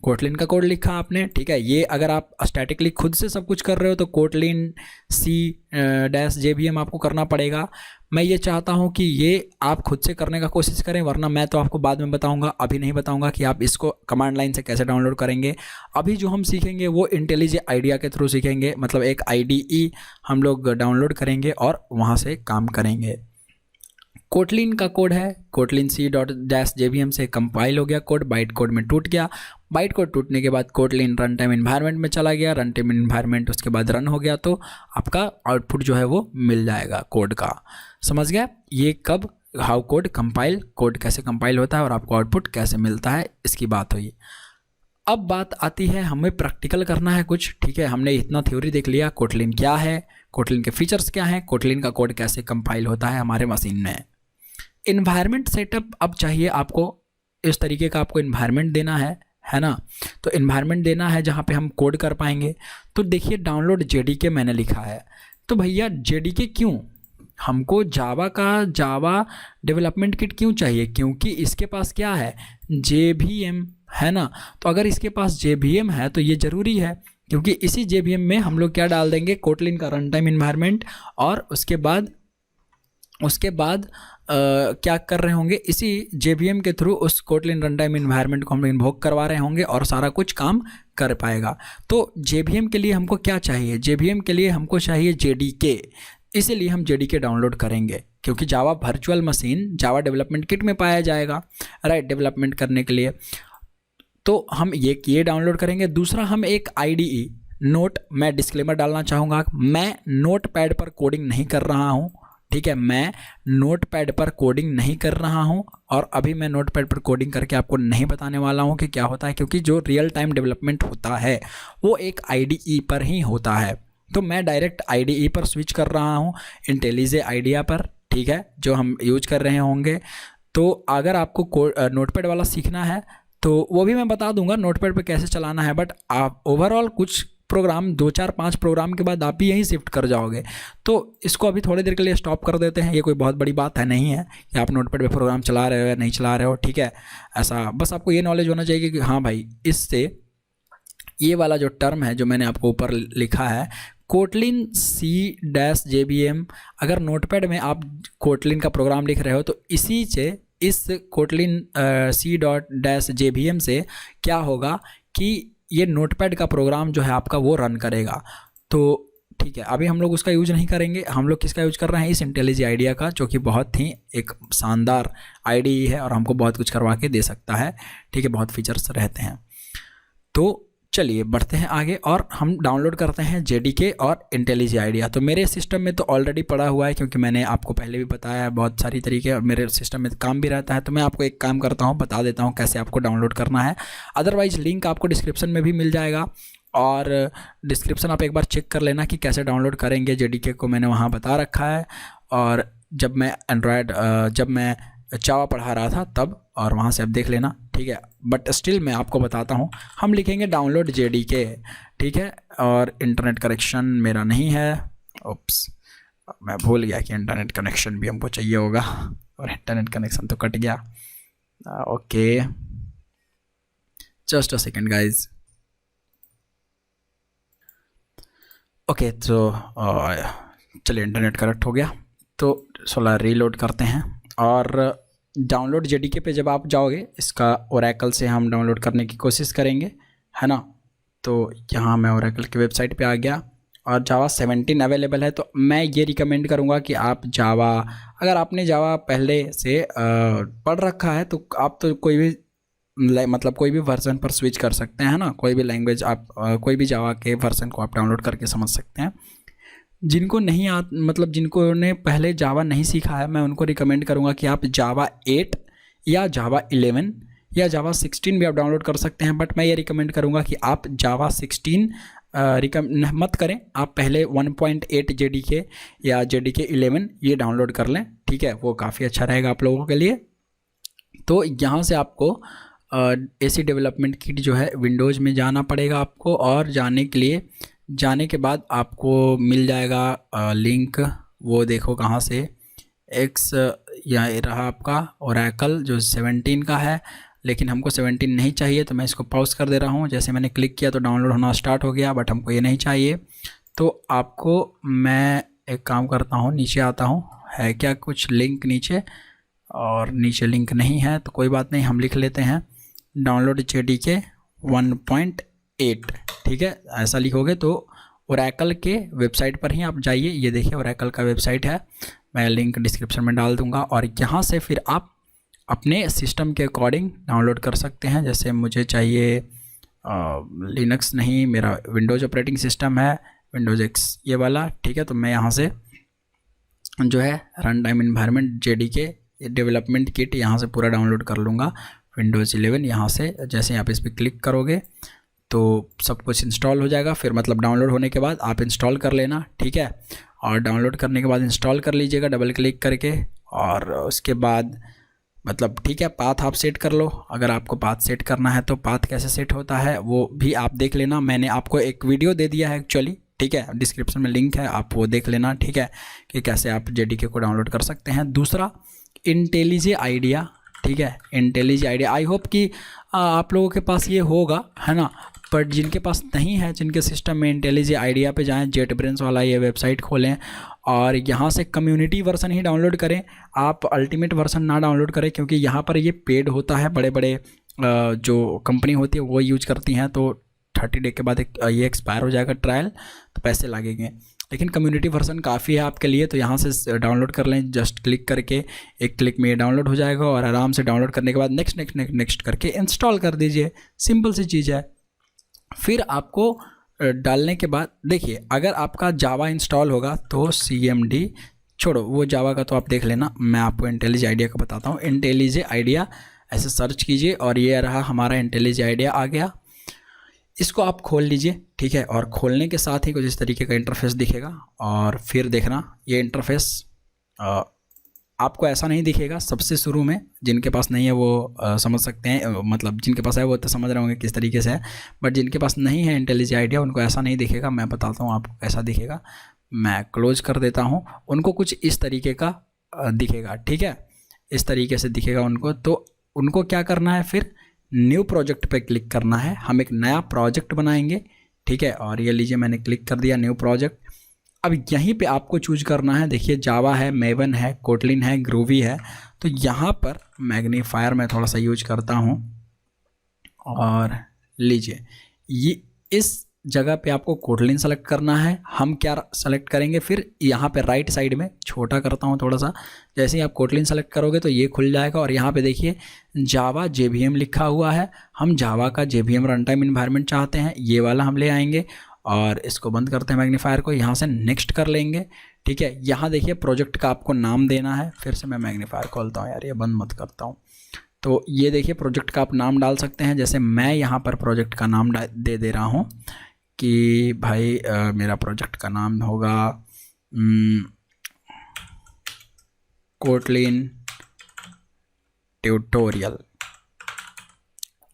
कोटलिन का कोड लिखा आपने, ठीक है। ये अगर आप स्टैटिकली खुद से सब कुछ कर रहे हो तो कोटलिन C-JVM आपको करना पड़ेगा। मैं ये चाहता हूँ कि ये आप खुद से करने का कोशिश करें, वरना मैं तो आपको बाद में बताऊँगा, अभी नहीं बताऊँगा कि आप इसको कमांड लाइन से कैसे डाउनलोड करेंगे। अभी जो हम सीखेंगे वो इंटेलिज आइडिया के थ्रू सीखेंगे, मतलब एक IDE हम लोग डाउनलोड करेंगे और वहाँ से काम करेंगे। कोटलिन का कोड है, कोटलिन C-JVM से कंपाइल हो गया कोड, बाइट कोड में टूट गया। बाइट कोड टूटने के बाद कोटलिन रन टाइम इन्वायरमेंट में चला गया, रन टाइम इन्वायरमेंट उसके बाद रन हो गया, तो आपका आउटपुट जो है वो मिल जाएगा कोड का। समझ गया? ये कब, हाउ कोड कंपाइल, कोड कैसे कंपाइल होता है और आपको आउटपुट कैसे मिलता है, इसकी बात हुई। अब बात आती है हमें प्रैक्टिकल करना है कुछ, ठीक है। हमने इतना थ्योरी देख लिया, कोटलिन क्या है, कोटलिन के फीचर्स क्या हैं, कोटलिन का कोड कैसे कंपाइल होता है हमारे मशीन में। इन्वायरमेंट सेटअप अब चाहिए आपको, इस तरीके का आपको इन्वायरमेंट देना है ना। तो इन्वायरमेंट देना है जहाँ पे हम कोड कर पाएंगे। तो देखिए डाउनलोड JDK मैंने लिखा है, तो भैया JDK क्यों, हमको जावा डेवलपमेंट किट क्यों चाहिए, क्योंकि इसके पास क्या है, JVM है ना। तो अगर इसके पास JVM है तो ये ज़रूरी है, क्योंकि इसी JVM में हम लोग क्या डाल देंगे, कोटलिन का रन टाइम इन्वायरमेंट, और उसके बाद क्या कर रहे होंगे, इसी JVM के थ्रू उस कोटलिन रन टाइम इन्वायरमेंट को हम इन्वोक करवा रहे होंगे और सारा कुछ काम कर पाएगा। तो JVM के लिए हमको क्या चाहिए, JVM के लिए हमको चाहिए JDK, इसीलिए हम JDK डाउनलोड करेंगे, क्योंकि Java virtual machine Java development kit में पाया जाएगा, राइट, डेवलपमेंट करने के लिए। तो हम ये डाउनलोड करेंगे। दूसरा, हम एक IDE नोट, मैं डिस्क्लेमर डालना चाहूँगा, मैं नोट पैड पर कोडिंग नहीं कर रहा हूँ, ठीक है, मैं नोट पैड पर कोडिंग नहीं कर रहा हूं, और अभी मैं नोट पैड पर कोडिंग करके आपको नहीं बताने वाला हूं कि क्या होता है, क्योंकि जो रियल टाइम डेवलपमेंट होता है वो एक IDE पर ही होता है। तो मैं डायरेक्ट IDE पर स्विच कर रहा हूं, इंटेलिज आइडिया पर, ठीक है, जो हम यूज कर रहे होंगे। तो अगर आपको नोट पैड वाला सीखना है तो वो भी मैं बता दूंगा नोट पैड पर कैसे चलाना है, बट आप ओवरऑल कुछ प्रोग्राम 2-4-5 प्रोग्राम के बाद आप भी यहीं शिफ्ट कर जाओगे। तो इसको अभी थोड़ी देर के लिए स्टॉप कर देते हैं, ये कोई बहुत बड़ी बात है नहीं है कि आप नोटपैड पे प्रोग्राम चला रहे हो या नहीं चला रहे हो, ठीक है। ऐसा बस आपको ये नॉलेज होना चाहिए कि हाँ भाई, इससे ये वाला जो टर्म है जो मैंने आपको ऊपर लिखा है, कोटलिन C-JVM, अगर नोटपैड में आप कोटलिन का प्रोग्राम लिख रहे हो तो इसी से, इस कोटलिन C-JVM से क्या होगा कि ये नोटपैड का प्रोग्राम जो है आपका वो रन करेगा। तो ठीक है, अभी हम लोग उसका यूज नहीं करेंगे, हम लोग किसका यूज कर रहे हैं, इस इंटेलिज आइडिया का, जो कि बहुत ही एक शानदार IDE है और हमको बहुत कुछ करवा के दे सकता है, ठीक है, बहुत फीचर्स रहते हैं। तो चलिए बढ़ते हैं आगे और हम डाउनलोड करते हैं JDK और इंटेलिज आइडिया। तो मेरे सिस्टम में तो ऑलरेडी पड़ा हुआ है, क्योंकि मैंने आपको पहले भी बताया है बहुत सारी तरीके, और मेरे सिस्टम में काम भी रहता है। तो मैं आपको एक काम करता हूँ, बता देता हूँ कैसे आपको डाउनलोड करना है। अदरवाइज़ लिंक आपको डिस्क्रिप्शन में भी मिल जाएगा, और डिस्क्रिप्शन आप एक बार चेक कर लेना कि कैसे डाउनलोड करेंगे। JDK को मैंने वहाँ बता रखा है। और जब मैं जावा पढ़ा रहा था तब, और वहाँ से आप देख लेना, ठीक है। बट स्टिल मैं आपको बताता हूँ, हम लिखेंगे डाउनलोड JDK, ठीक है। और इंटरनेट कनेक्शन मेरा नहीं है, ओप्स, मैं भूल गया कि इंटरनेट कनेक्शन भी हमको चाहिए होगा, और इंटरनेट कनेक्शन तो कट गया। Okay, just a second guys. Okay, तो चलिए इंटरनेट कनेक्ट हो गया, तो सोलह रीलोड करते हैं। और डाउनलोड JDK पे जब आप जाओगे, इसका ओरेकल से हम डाउनलोड करने की कोशिश करेंगे, है ना। तो यहाँ मैं ओरेकल की वेबसाइट पे आ गया, और जावा 17 अवेलेबल है। तो मैं ये रिकमेंड करूँगा कि आप जावा, अगर आपने जावा पहले से पढ़ रखा है तो आप तो कोई भी मतलब कोई भी वर्जन पर स्विच कर सकते हैं, ना। कोई भी लैंग्वेज आप कोई भी जावा के वर्जन को आप डाउनलोड करके समझ सकते हैं। जिनको नहीं मतलब जिनको ने पहले जावा नहीं सीखा है, मैं उनको रिकमेंड करूँगा कि आप जावा 8 या जावा 11 या जावा 16 भी आप डाउनलोड कर सकते हैं। बट मैं ये रिकमेंड करूँगा कि आप जावा 16 मत करें, आप पहले 1.8 JDK या JDK 11 ये डाउनलोड कर लें, ठीक है। वो काफ़ी अच्छा रहेगा आप लोगों के लिए। तो यहाँ से आपको AC डेवलपमेंट किट जो है विंडोज़ में जाना पड़ेगा आपको, और जाने के बाद आपको मिल जाएगा लिंक, वो देखो कहाँ से, एक्स या रहा आपका ओरेकल जो 17 का है, लेकिन हमको 17 नहीं चाहिए, तो मैं इसको पॉज कर दे रहा हूँ। जैसे मैंने क्लिक किया तो डाउनलोड होना स्टार्ट हो गया, बट हमको ये नहीं चाहिए। तो आपको मैं एक काम करता हूँ, नीचे आता हूँ, है क्या कुछ लिंक नीचे, और नीचे लिंक नहीं है तो कोई बात नहीं, हम लिख लेते हैं डाउनलोड JDK 1.8, ठीक है। ऐसा लिखोगे तो ओरेकल के वेबसाइट पर ही आप जाइए, ये देखिए ओरेकल का वेबसाइट है, मैं लिंक डिस्क्रिप्शन में डाल दूंगा। और यहाँ से फिर आप अपने सिस्टम के अकॉर्डिंग डाउनलोड कर सकते हैं। जैसे मुझे चाहिए लिनक्स नहीं, मेरा विंडोज़ ऑपरेटिंग सिस्टम है, विंडोज़ X ये वाला, ठीक है। तो मैं यहाँ से जो है run time environment JDK development kit यहाँ से पूरा डाउनलोड कर लूँगा, विंडोज़ 11 यहाँ से। जैसे आप इस पर क्लिक करोगे तो सब कुछ इंस्टॉल हो जाएगा। फिर मतलब डाउनलोड होने के बाद आप इंस्टॉल कर लेना, ठीक है। और डाउनलोड करने के बाद इंस्टॉल कर लीजिएगा डबल क्लिक करके, और उसके बाद मतलब ठीक है, पाथ आप सेट कर लो। अगर आपको पाथ सेट करना है तो पाथ कैसे सेट होता है वो भी आप देख लेना, मैंने आपको एक वीडियो दे दिया है एक्चुअली, ठीक है। डिस्क्रिप्शन में लिंक है, आप वो देख लेना, ठीक है, कि कैसे आप JDK को डाउनलोड कर सकते हैं। दूसरा इंटेलिजे आइडिया, ठीक है, इंटेलिजे आइडिया, आई होप कि आप लोगों के पास ये होगा, है ना। बट जिनके पास नहीं है, जिनके सिस्टम में, इंटेलिजे आइडिया पे जाएं, JetBrains वाला ये वेबसाइट खोलें, और यहाँ से कम्युनिटी वर्जन ही डाउनलोड करें। आप अल्टीमेट वर्जन ना डाउनलोड करें, क्योंकि यहाँ पर ये पेड होता है, बड़े बड़े जो कंपनी होती है वो यूज करती हैं, तो 30 डे के बाद ये एक्सपायर हो जाएगा ट्रायल, तो पैसे लगेंगे। लेकिन कम्युनिटी वर्जन काफ़ी है आपके लिए, तो यहाँ से डाउनलोड कर लें, जस्ट क्लिक करके, एक क्लिक में ये डाउनलोड हो जाएगा। और आराम से डाउनलोड करने के बाद नेक्स्ट नेक्स्ट नेक्स्ट नेक्स्ट करके इंस्टॉल कर दीजिए, सिंपल सी चीज़ है। फिर आपको डालने के बाद देखिए, अगर आपका जावा इंस्टॉल होगा तो CMD छोड़ो, वो जावा का तो आप देख लेना, मैं आपको इंटेलिजे आइडिया का बताता हूँ। इंटेलिजे आइडिया ऐसे सर्च कीजिए, और ये रहा हमारा इंटेलिजे आइडिया आ गया। इसको आप खोल लीजिए, ठीक है। और खोलने के साथ ही कुछ इस तरीके का इंटरफेस दिखेगा, और फिर देखना ये इंटरफेस आपको ऐसा नहीं दिखेगा सबसे शुरू में। जिनके पास नहीं है वो समझ सकते हैं, मतलब जिनके पास है वो तो समझ रहे होंगे किस तरीके से है, बट जिनके पास नहीं है इंटेलिजे आइडिया उनको ऐसा नहीं दिखेगा। मैं बताता हूँ आपको कैसा दिखेगा, मैं क्लोज कर देता हूँ। उनको कुछ इस तरीके का दिखेगा, ठीक है, इस तरीके से दिखेगा उनको। तो उनको क्या करना है, फिर न्यू प्रोजेक्ट पे क्लिक करना है, हम एक नया प्रोजेक्ट बनाएंगे, ठीक है। और ये लीजिए मैंने क्लिक कर दिया न्यू प्रोजेक्ट। अब यहीं पे आपको चूज करना है, देखिए जावा है, मेवन है, कोटलिन है, ग्रूवी है। तो यहाँ पर मैग्नीफायर मैं थोड़ा सा यूज करता हूँ, और लीजिए ये इस जगह पे आपको कोटलिन सेलेक्ट करना है। हम क्या सेलेक्ट करेंगे, फिर यहाँ पे राइट साइड में, छोटा करता हूँ थोड़ा सा, जैसे ही आप कोटलिन सेलेक्ट करोगे तो ये खुल जाएगा, और यहाँ पे देखिए जावा JVM लिखा हुआ है। हम जावा का JVM रन टाइम इन्वायरमेंट चाहते हैं, ये वाला हम ले आएंगे, और इसको बंद करते हैं मैग्नीफायर को, यहाँ से नेक्स्ट कर लेंगे, ठीक है। यहाँ देखिए प्रोजेक्ट का आपको नाम देना है, फिर से मैं मैग्नीफायर खोलता हूँ, यार ये बंद मत करता हूँ। तो ये देखिए प्रोजेक्ट का आप नाम डाल सकते हैं, जैसे मैं यहाँ पर प्रोजेक्ट का नाम दे रहा हूँ कि भाई मेरा प्रोजेक्ट का नाम होगा कोटलिन ट्यूटोरियल,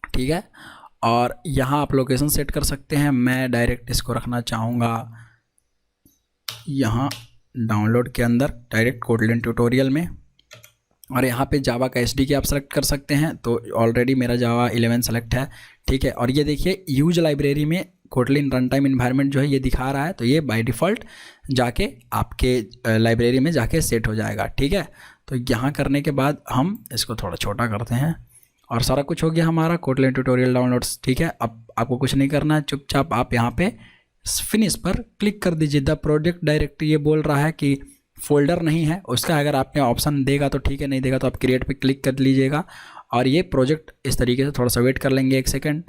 ठीक है। और यहाँ आप लोकेशन सेट कर सकते हैं। मैं डायरेक्ट इसको रखना चाहूँगा यहाँ डाउनलोड के अंदर डायरेक्ट कोटलिन ट्यूटोरियल में, और यहाँ पे जावा का एसडीके आप सेलेक्ट कर सकते हैं। तो ऑलरेडी मेरा जावा 11 सेलेक्ट है, ठीक है। और ये देखिए यूज लाइब्रेरी में कोटलिन रन टाइम इन्वायरमेंट जो है ये दिखा रहा है, तो ये बाय डिफ़ॉल्ट जाके आपके लाइब्रेरी में जाके सेट हो जाएगा, ठीक है। तो यहाँ करने के बाद हम इसको थोड़ा छोटा करते हैं और सारा कुछ हो गया हमारा कोटलिन ट्यूटोरियल डाउनलोड्स, ठीक है। अब आपको कुछ नहीं करना है, चुपचाप आप यहाँ पे फिनिश पर क्लिक कर दीजिए। द प्रोजेक्ट डायरेक्टरी ये बोल रहा है कि फोल्डर नहीं है उसका, अगर आपने ऑप्शन देगा तो ठीक है, नहीं देगा तो आप क्रिएट पे क्लिक कर लीजिएगा। और ये प्रोजेक्ट इस तरीके से थोड़ा सा वेट कर लेंगे 1 सेकेंड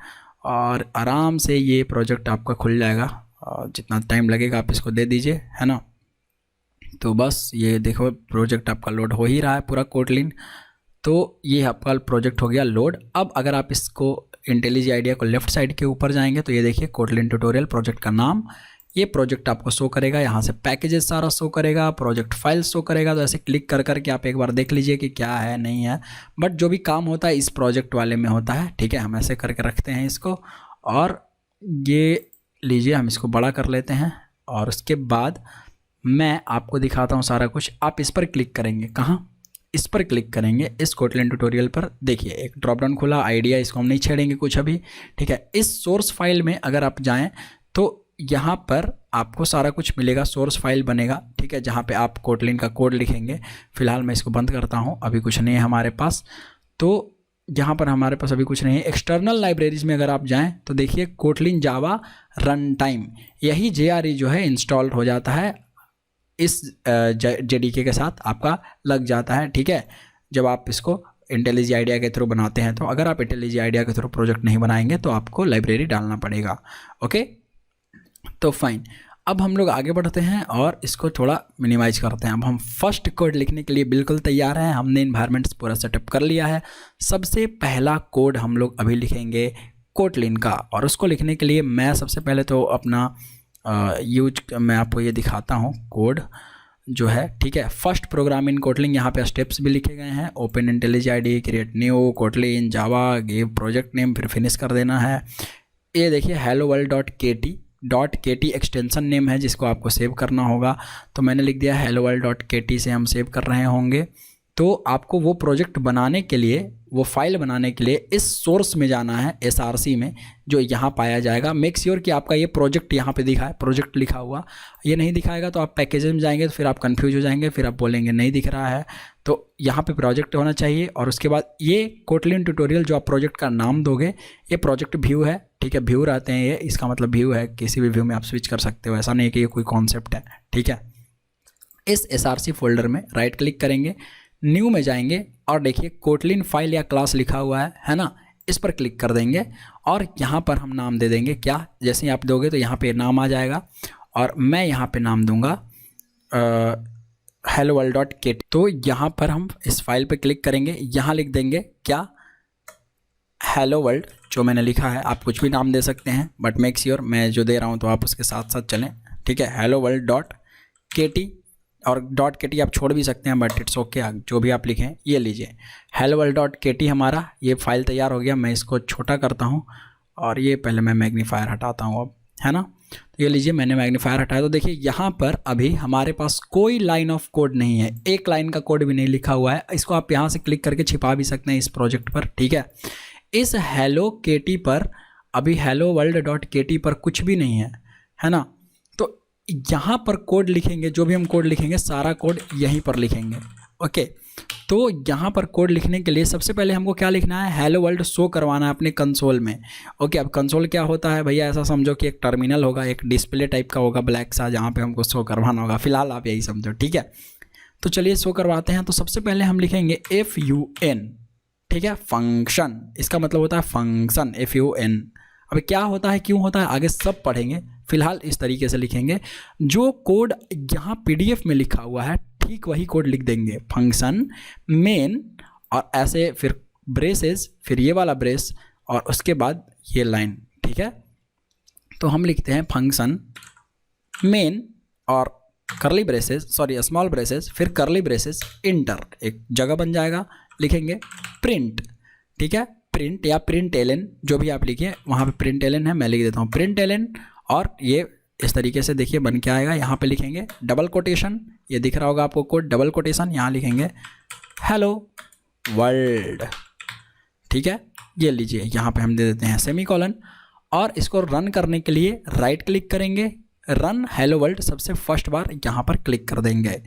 और आराम से ये प्रोजेक्ट आपका खुल जाएगा। और जितना टाइम लगेगा आप इसको दे दीजिए, है ना। तो बस ये देखो प्रोजेक्ट आपका लोड हो ही रहा है पूरा कोटलिन। तो ये आपका प्रोजेक्ट हो गया लोड। अब अगर आप इसको इंटेलिजी आइडिया को लेफ्ट साइड के ऊपर जाएंगे तो ये देखिए कोटलिन ट्यूटोरियल प्रोजेक्ट का नाम, ये प्रोजेक्ट आपको शो करेगा। यहाँ से पैकेजेस सारा शो करेगा, प्रोजेक्ट फाइल शो करेगा। तो ऐसे क्लिक कर करके आप एक बार देख लीजिए कि क्या है नहीं है, बट जो भी काम होता है इस प्रोजेक्ट वाले में होता है, ठीक है। हम ऐसे करके रखते हैं इसको और ये लीजिए हम इसको बड़ा कर लेते हैं। और उसके बाद मैं आपको दिखाता हूँ सारा कुछ। आप इस पर क्लिक करेंगे, कहाँ, इस पर क्लिक करेंगे इस कोटलिन ट्यूटोरियल पर। देखिए एक ड्रॉप डाउन खुला, आइडिया, इसको हम नहीं छेड़ेंगे कुछ अभी, ठीक है। इस सोर्स फाइल में अगर आप जाएं तो यहाँ पर आपको सारा कुछ मिलेगा, सोर्स फाइल बनेगा, ठीक है, जहाँ पे आप कोटलिन का कोड लिखेंगे। फिलहाल मैं इसको बंद करता हूँ, अभी कुछ नहीं है हमारे पास। तो यहाँ पर हमारे पास अभी कुछ नहीं है। एक्सटर्नल लाइब्रेरीज में अगर आप जाएं तो देखिए कोटलिन जावा रन टाइम, यही JRE जो है इंस्टॉल हो जाता है, इस JDK के साथ आपका लग जाता है, ठीक है। जब आप इसको इंटेलिजी आइडिया के थ्रू बनाते हैं तो अगर आप इंटेलिजी आइडिया के थ्रू प्रोजेक्ट नहीं बनाएंगे तो आपको लाइब्रेरी डालना पड़ेगा, ओके। तो फाइन, अब हम लोग आगे बढ़ते हैं और इसको थोड़ा मिनिमाइज करते हैं। अब हम फर्स्ट कोड लिखने के लिए बिल्कुल तैयार हैं। हमने इन्वायरमेंट्स पूरा सेटअप कर लिया है। सबसे पहला कोड हम लोग अभी लिखेंगे कोटलिन का, और उसको लिखने के लिए मैं सबसे पहले तो अपना मैं आपको ये दिखाता हूँ कोड जो है, ठीक है। फर्स्ट प्रोग्राम इन कोटलिन, यहाँ पे स्टेप्स भी लिखे गए हैं। Open IntelliJ IDE, create new Kotlin Java, give project name, फिर फिनिश कर देना है। ये देखिए hello world.kt एक्सटेंशन नेम है जिसको आपको सेव करना होगा। तो मैंने लिख दिया hello world.kt से हम सेव कर रहे होंगे। तो आपको वो प्रोजेक्ट बनाने के लिए, वो फाइल बनाने के लिए इस सोर्स में जाना है, SRC में, जो यहाँ पाया जाएगा। मेक श्योर कि आपका ये प्रोजेक्ट यहाँ पे दिखा है, प्रोजेक्ट लिखा हुआ। ये नहीं दिखाएगा तो आप पैकेजेस में जाएंगे तो फिर आप कंफ्यूज हो जाएंगे, फिर आप बोलेंगे नहीं दिख रहा है। तो यहाँ पे प्रोजेक्ट होना चाहिए। और उसके बाद ये कोटलिन ट्यूटोरियल जो आप प्रोजेक्ट का नाम दोगे, ये प्रोजेक्ट व्यू है, ठीक है। व्यू रहते हैं ये, इसका मतलब व्यू है, किसी भी व्यू में आप स्विच कर सकते हो, ऐसा नहीं कि ये कोई कॉन्सेप्ट है, ठीक है। इस SRC फोल्डर में राइट क्लिक करेंगे, न्यू में जाएंगे और देखिए कोटलिन फाइल या क्लास लिखा हुआ है ना, इस पर क्लिक कर देंगे और यहाँ पर हम नाम दे देंगे क्या। जैसे ही आप दोगे तो यहाँ पे नाम आ जाएगा और मैं यहाँ पे नाम दूंगा hello world.kt। तो यहाँ पर हम इस फाइल पे क्लिक करेंगे, यहाँ लिख देंगे क्या, हेलो वर्ल्ड, जो मैंने लिखा है। आप कुछ भी नाम दे सकते हैं, बट मेक श्योर मैं जो दे रहा हूँ तो आप उसके साथ साथ चलें, ठीक है। hello world.kt, और .kt आप छोड़ भी सकते हैं, बट इट्स ओके, जो भी आप लिखें ये लीजिए। hello world.kt हमारा ये फाइल तैयार हो गया। मैं इसको छोटा करता हूँ और ये पहले मैं मैग्नीफायर हटाता हूँ अब, है ना। तो ये लीजिए मैंने मैग्नीफायर हटाया। तो देखिए यहाँ पर अभी हमारे पास कोई लाइन ऑफ कोड नहीं है, एक लाइन का कोड भी नहीं लिखा हुआ है। इसको आप यहाँ से क्लिक करके छिपा भी सकते हैं इस प्रोजेक्ट पर, ठीक है। इस hello kt पर अभी hello world.kt पर कुछ भी नहीं है ना। तो यहाँ पर कोड लिखेंगे, जो भी हम कोड लिखेंगे सारा कोड यहीं पर लिखेंगे, ओके। तो यहाँ पर कोड लिखने के लिए सबसे पहले हमको क्या लिखना है, हेलो वर्ल्ड शो करवाना है अपने कंसोल में, ओके। अब कंसोल क्या होता है भैया, ऐसा समझो कि एक टर्मिनल होगा, एक डिस्प्ले टाइप का होगा ब्लैक सा, जहाँ पे हमको शो करवाना होगा। फिलहाल आप यही समझो, ठीक है। तो चलिए शो करवाते हैं। तो सबसे पहले हम लिखेंगे FUN, ठीक है, फंक्शन, इसका मतलब होता है फंक्शन, FUN। अब क्या होता है, क्यों होता है, आगे सब पढ़ेंगे। फिलहाल इस तरीके से लिखेंगे, जो कोड यहाँ PDF में लिखा हुआ है ठीक वही कोड लिख देंगे, फंक्शन मेन, और ऐसे फिर ब्रेसेस, फिर ये वाला ब्रेस, और उसके बाद ये लाइन, ठीक है। तो हम लिखते हैं फंक्शन मेन और करली ब्रेसेस, सॉरी स्मॉल ब्रेसेस, फिर करली ब्रेसेस, इंटर, एक जगह बन जाएगा, लिखेंगे प्रिंट, ठीक है, प्रिंट या प्रिंट एलन जो भी आप लिखिए, वहाँ पे प्रिंट एलन है, मैं लिख देता हूँ प्रिंट एलन। और ये इस तरीके से देखिए बन के आएगा। यहाँ पे लिखेंगे डबल कोटेशन, ये दिख रहा होगा आपको कोड, डबल कोटेशन, यहाँ लिखेंगे हेलो वर्ल्ड, ठीक है। ये लीजिए यहाँ पे हम दे देते हैं सेमीकोलन, और इसको रन करने के लिए राइट क्लिक करेंगे, रन हेलो वर्ल्ड सबसे फर्स्ट बार यहाँ पर क्लिक कर देंगे।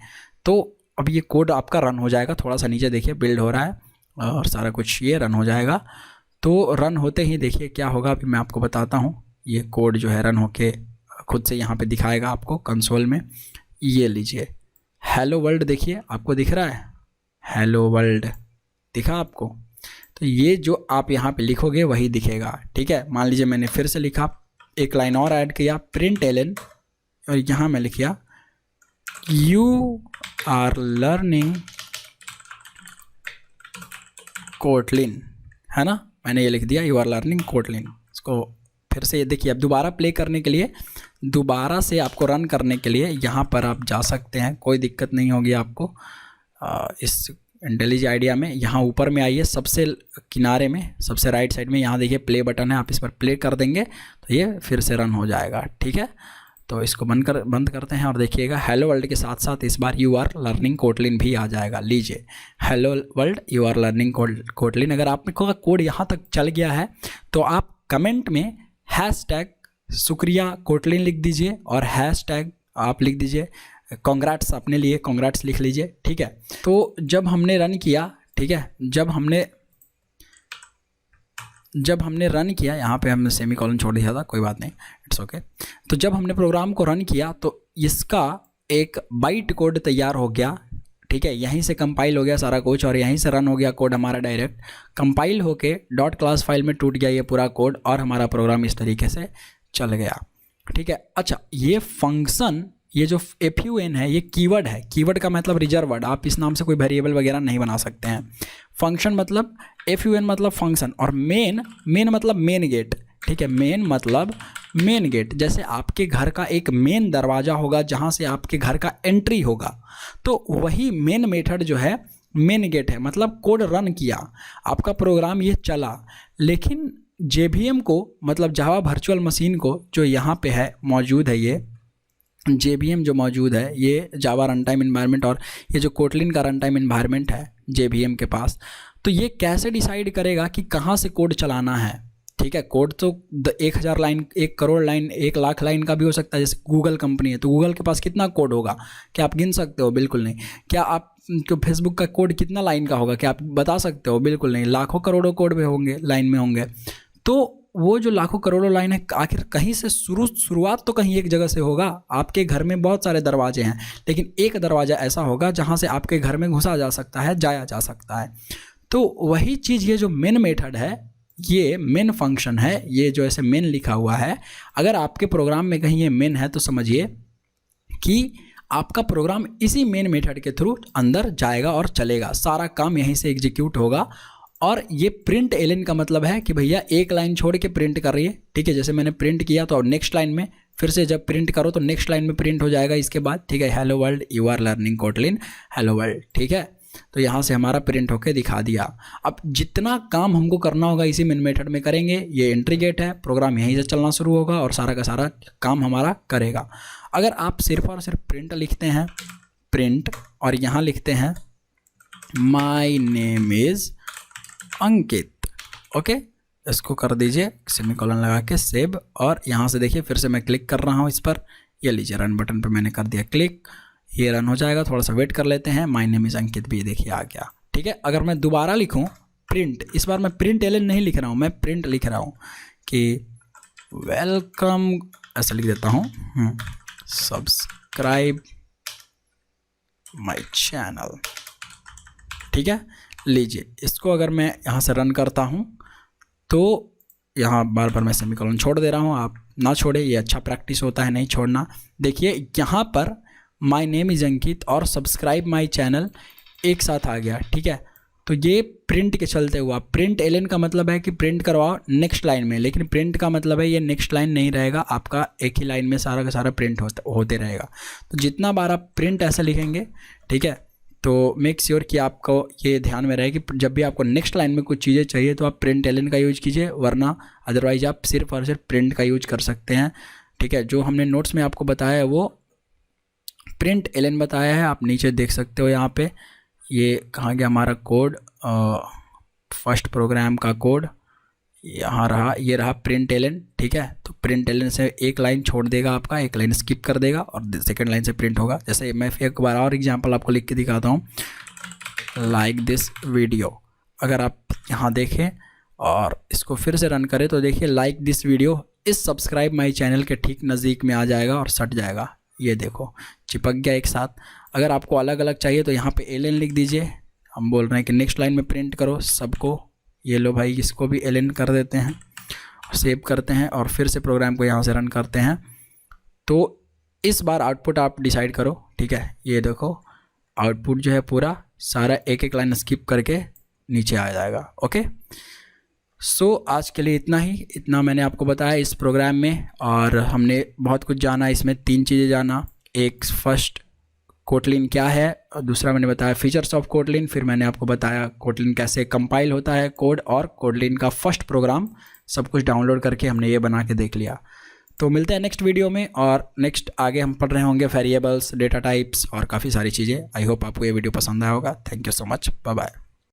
तो अब ये कोड आपका रन हो जाएगा। थोड़ा सा नीचे देखिए बिल्ड हो रहा है और सारा कुछ ये रन हो जाएगा। तो रन होते ही देखिए क्या होगा, अभी मैं आपको बताता हूँ। ये कोड जो है रन होके खुद से यहाँ पे दिखाएगा आपको कंसोल में। ये लीजिए हेलो वर्ल्ड, देखिए आपको दिख रहा है हेलो वर्ल्ड, दिखा आपको। तो ये जो आप यहाँ पे लिखोगे वही दिखेगा, ठीक है। मान लीजिए मैंने फिर से लिखा, एक लाइन और ऐड किया प्रिंट एलन, और यहाँ मैं लिखिया यू आर लर्निंग कोटलिन, है ना, मैंने ये लिख दिया यू आर लर्निंग कोटलिन। इसको फिर से ये देखिए, अब दोबारा प्ले करने के लिए, दोबारा से आपको रन करने के लिए यहाँ पर आप जा सकते हैं, कोई दिक्कत नहीं होगी आपको। इस इंटेलिजेंट आइडिया में यहाँ ऊपर में आइए, सबसे किनारे में सबसे राइट साइड में, यहाँ देखिए प्ले बटन है, आप इस पर प्ले कर देंगे तो ये फिर से रन हो जाएगा, ठीक है। तो इसको बंद करते हैं और देखिएगा हेलो वर्ल्ड के साथ साथ इस बार यू आर लर्निंग कोटलिन भी आ जाएगा। लीजिए hello world you are learning Kotlin. अगर आपका कोड यहाँ तक चल गया है तो आप कमेंट में हैशटैग शुक्रिया कोटलिन लिख दीजिए, और हैशटैग आप लिख दीजिए कॉन्ग्रेट्स, अपने लिए कॉन्ग्रेट्स लिख लीजिए, ठीक है। तो जब हमने रन किया, ठीक है, जब हमने रन किया, यहाँ पे हमने सेमीकोलन छोड़ दिया था, कोई बात नहीं, इट्स ओके। तो जब हमने प्रोग्राम को रन किया तो इसका एक बाइट कोड तैयार हो गया, ठीक है। यहीं से कंपाइल हो गया सारा कुछ, और यहीं से रन हो गया कोड हमारा डायरेक्ट कंपाइल होके डॉट क्लास फाइल में टूट गया ये पूरा कोड, और हमारा प्रोग्राम इस तरीके से चल गया, ठीक है। अच्छा, ये फंक्शन, ये जो FUN है, ये कीवर्ड है। कीवर्ड का मतलब रिजर्व वर्ड, आप इस नाम से कोई वेरिएबल वगैरह नहीं बना सकते हैं। फंक्शन मतलब FUN मतलब फंक्शन, और मेन मतलब मेन गेट, ठीक है। मेन मतलब मेन गेट, जैसे आपके घर का एक मेन दरवाज़ा होगा जहाँ से आपके घर का एंट्री होगा, तो वही मेन मेथड जो है मेन गेट है। मतलब कोड रन किया, आपका प्रोग्राम ये चला, लेकिन JVM को, मतलब जावा वर्चुअल मशीन को, जो यहाँ पे है मौजूद है, ये JVM जो मौजूद है, ये जावा रन टाइम इन्वायरमेंट, और ये जो कोटलिन का रन टाइम इन्वायरमेंट है JVM के पास, तो ये कैसे डिसाइड करेगा कि कहाँ से कोड चलाना है, ठीक है। कोड तो 1000 line, 1 crore line, 1 lakh line का भी हो सकता है। जैसे गूगल कंपनी है तो गूगल के पास कितना कोड होगा, क्या आप गिन सकते हो? बिल्कुल नहीं। क्या आप तो फेसबुक का कोड कितना लाइन का होगा, क्या आप बता सकते हो? बिल्कुल नहीं। लाखों करोड़ों कोड में होंगे, लाइन में होंगे। तो वो जो लाखों करोड़ों लाइन है, आखिर कहीं से शुरुआत तो कहीं एक जगह से होगा। आपके घर में बहुत सारे दरवाजे हैं, लेकिन एक दरवाज़ा ऐसा होगा जहाँ से आपके घर में घुसा जा सकता है, जाया जा सकता है। तो वही चीज़, ये जो मेन मेथड है, ये मेन फंक्शन है, ये जो ऐसे मेन लिखा हुआ है, अगर आपके प्रोग्राम में कहीं ये मेन है तो समझिए कि आपका प्रोग्राम इसी मेन मेथड के थ्रू अंदर जाएगा और चलेगा, सारा काम यहीं से एग्जीक्यूट होगा। और ये प्रिंट एलन का मतलब है कि भैया एक लाइन छोड़ के प्रिंट कर रही है, ठीक है। जैसे मैंने प्रिंट किया तो नेक्स्ट लाइन में फिर से जब प्रिंट करो तो नेक्स्ट लाइन में प्रिंट हो जाएगा इसके बाद, ठीक है। Hello world you are learning Kotlin, hello world, ठीक है। तो यहाँ से हमारा प्रिंट होके दिखा दिया। अब जितना काम हमको करना होगा इसी मेन मेथड में करेंगे। ये एंट्री गेट है, प्रोग्राम यहीं से चलना शुरू होगा और सारा का सारा काम हमारा करेगा। अगर आप सिर्फ और सिर्फ प्रिंट लिखते हैं, प्रिंट, और यहाँ लिखते हैं my name is Ankit, okay, इसको कर दीजिए सेमीकोलन लगा के सेव, और यहाँ से देखिए फिर से मैं क्लिक कर रहा हूँ इस पर, ये लीजिए रन बटन पर मैंने कर दिया क्लिक, ये रन हो जाएगा। थोड़ा सा वेट कर लेते हैं, माय नेम इज़ अंकित भी देखिए आ गया, ठीक है। अगर मैं दोबारा लिखूँ प्रिंट, इस बार मैं प्रिंट एलन नहीं लिख रहा हूँ, मैं प्रिंट लिख रहा हूँ कि वेलकम, ऐसा लिख देता हूँ, सब्सक्राइब माय चैनल, ठीक है। लीजिए इसको अगर मैं यहाँ से रन करता हूँ तो यहाँ बार बार मैं सेमीकोलन छोड़ दे रहा हूँ, आप ना छोड़े, ये अच्छा प्रैक्टिस होता है, नहीं छोड़ना। देखिए यहाँ पर माय नेम इज़ अंकित और सब्सक्राइब माय चैनल एक साथ आ गया, ठीक है। तो ये प्रिंट के चलते हुआ, प्रिंट एलन का मतलब है कि प्रिंट करवाओ नेक्स्ट लाइन में, लेकिन प्रिंट का मतलब है ये नेक्स्ट लाइन नहीं रहेगा, आपका एक ही लाइन में सारा का सारा प्रिंट होते रहेगा। तो जितना बार आप प्रिंट ऐसा लिखेंगे, ठीक है, तो मेक श्योर कि आपको ये ध्यान में रहे कि जब भी आपको नेक्स्ट लाइन में कुछ चीज़ें चाहिए तो आप प्रिंट एलन का यूज कीजिए, वरना अदरवाइज आप सिर्फ और सिर्फ प्रिंट का यूज कर सकते हैं। ठीक है, जो हमने नोट्स में आपको बताया है वो प्रिंट एलन बताया है, आप नीचे देख सकते हो। यहाँ पे ये कहाँ गया हमारा कोड, फर्स्ट प्रोग्राम का कोड यहाँ रहा, ये रहा प्रिंट एलन। ठीक है, तो प्रिंट एलन से एक लाइन छोड़ देगा आपका, एक लाइन स्किप कर देगा और सेकंड लाइन से प्रिंट होगा। जैसे मैं एक बार और एग्जांपल आपको लिख के दिखाता हूँ, लाइक दिस वीडियो। अगर आप यहाँ देखें और इसको फिर से रन करें तो देखिए लाइक दिस वीडियो इस सब्सक्राइब माई चैनल के ठीक नज़दीक में आ जाएगा और सट जाएगा, ये देखो चिपक गया एक साथ। अगर आपको अलग अलग चाहिए तो यहाँ पे एलन लिख दीजिए। हम बोल रहे हैं कि नेक्स्ट लाइन में प्रिंट करो सबको, ये लो भाई इसको भी एलन कर देते हैं, सेव करते हैं और फिर से प्रोग्राम को यहाँ से रन करते हैं। तो इस बार आउटपुट आप डिसाइड करो। ठीक है, ये देखो आउटपुट जो है पूरा सारा एक एक लाइन स्किप करके नीचे आ जाएगा। ओके, सो आज के लिए इतना ही, इतना मैंने आपको बताया इस प्रोग्राम में, और हमने बहुत कुछ जाना। इसमें 3 चीज़ें जाना, एक फर्स्ट कोटलिन क्या है, और दूसरा मैंने बताया फीचर्स ऑफ कोटलिन, फिर मैंने आपको बताया कोटलिन कैसे कंपाइल होता है कोड, और कोटलिन का फर्स्ट प्रोग्राम सब कुछ डाउनलोड करके हमने ये बना के देख लिया। तो मिलते हैं नेक्स्ट वीडियो में, और नेक्स्ट आगे हम पढ़ रहे होंगे वेरिएबल्स, डेटा टाइप्स और काफ़ी सारी चीज़ें। आई होप आपको ये वीडियो पसंद आया होगा। Thank you so much, bye bye.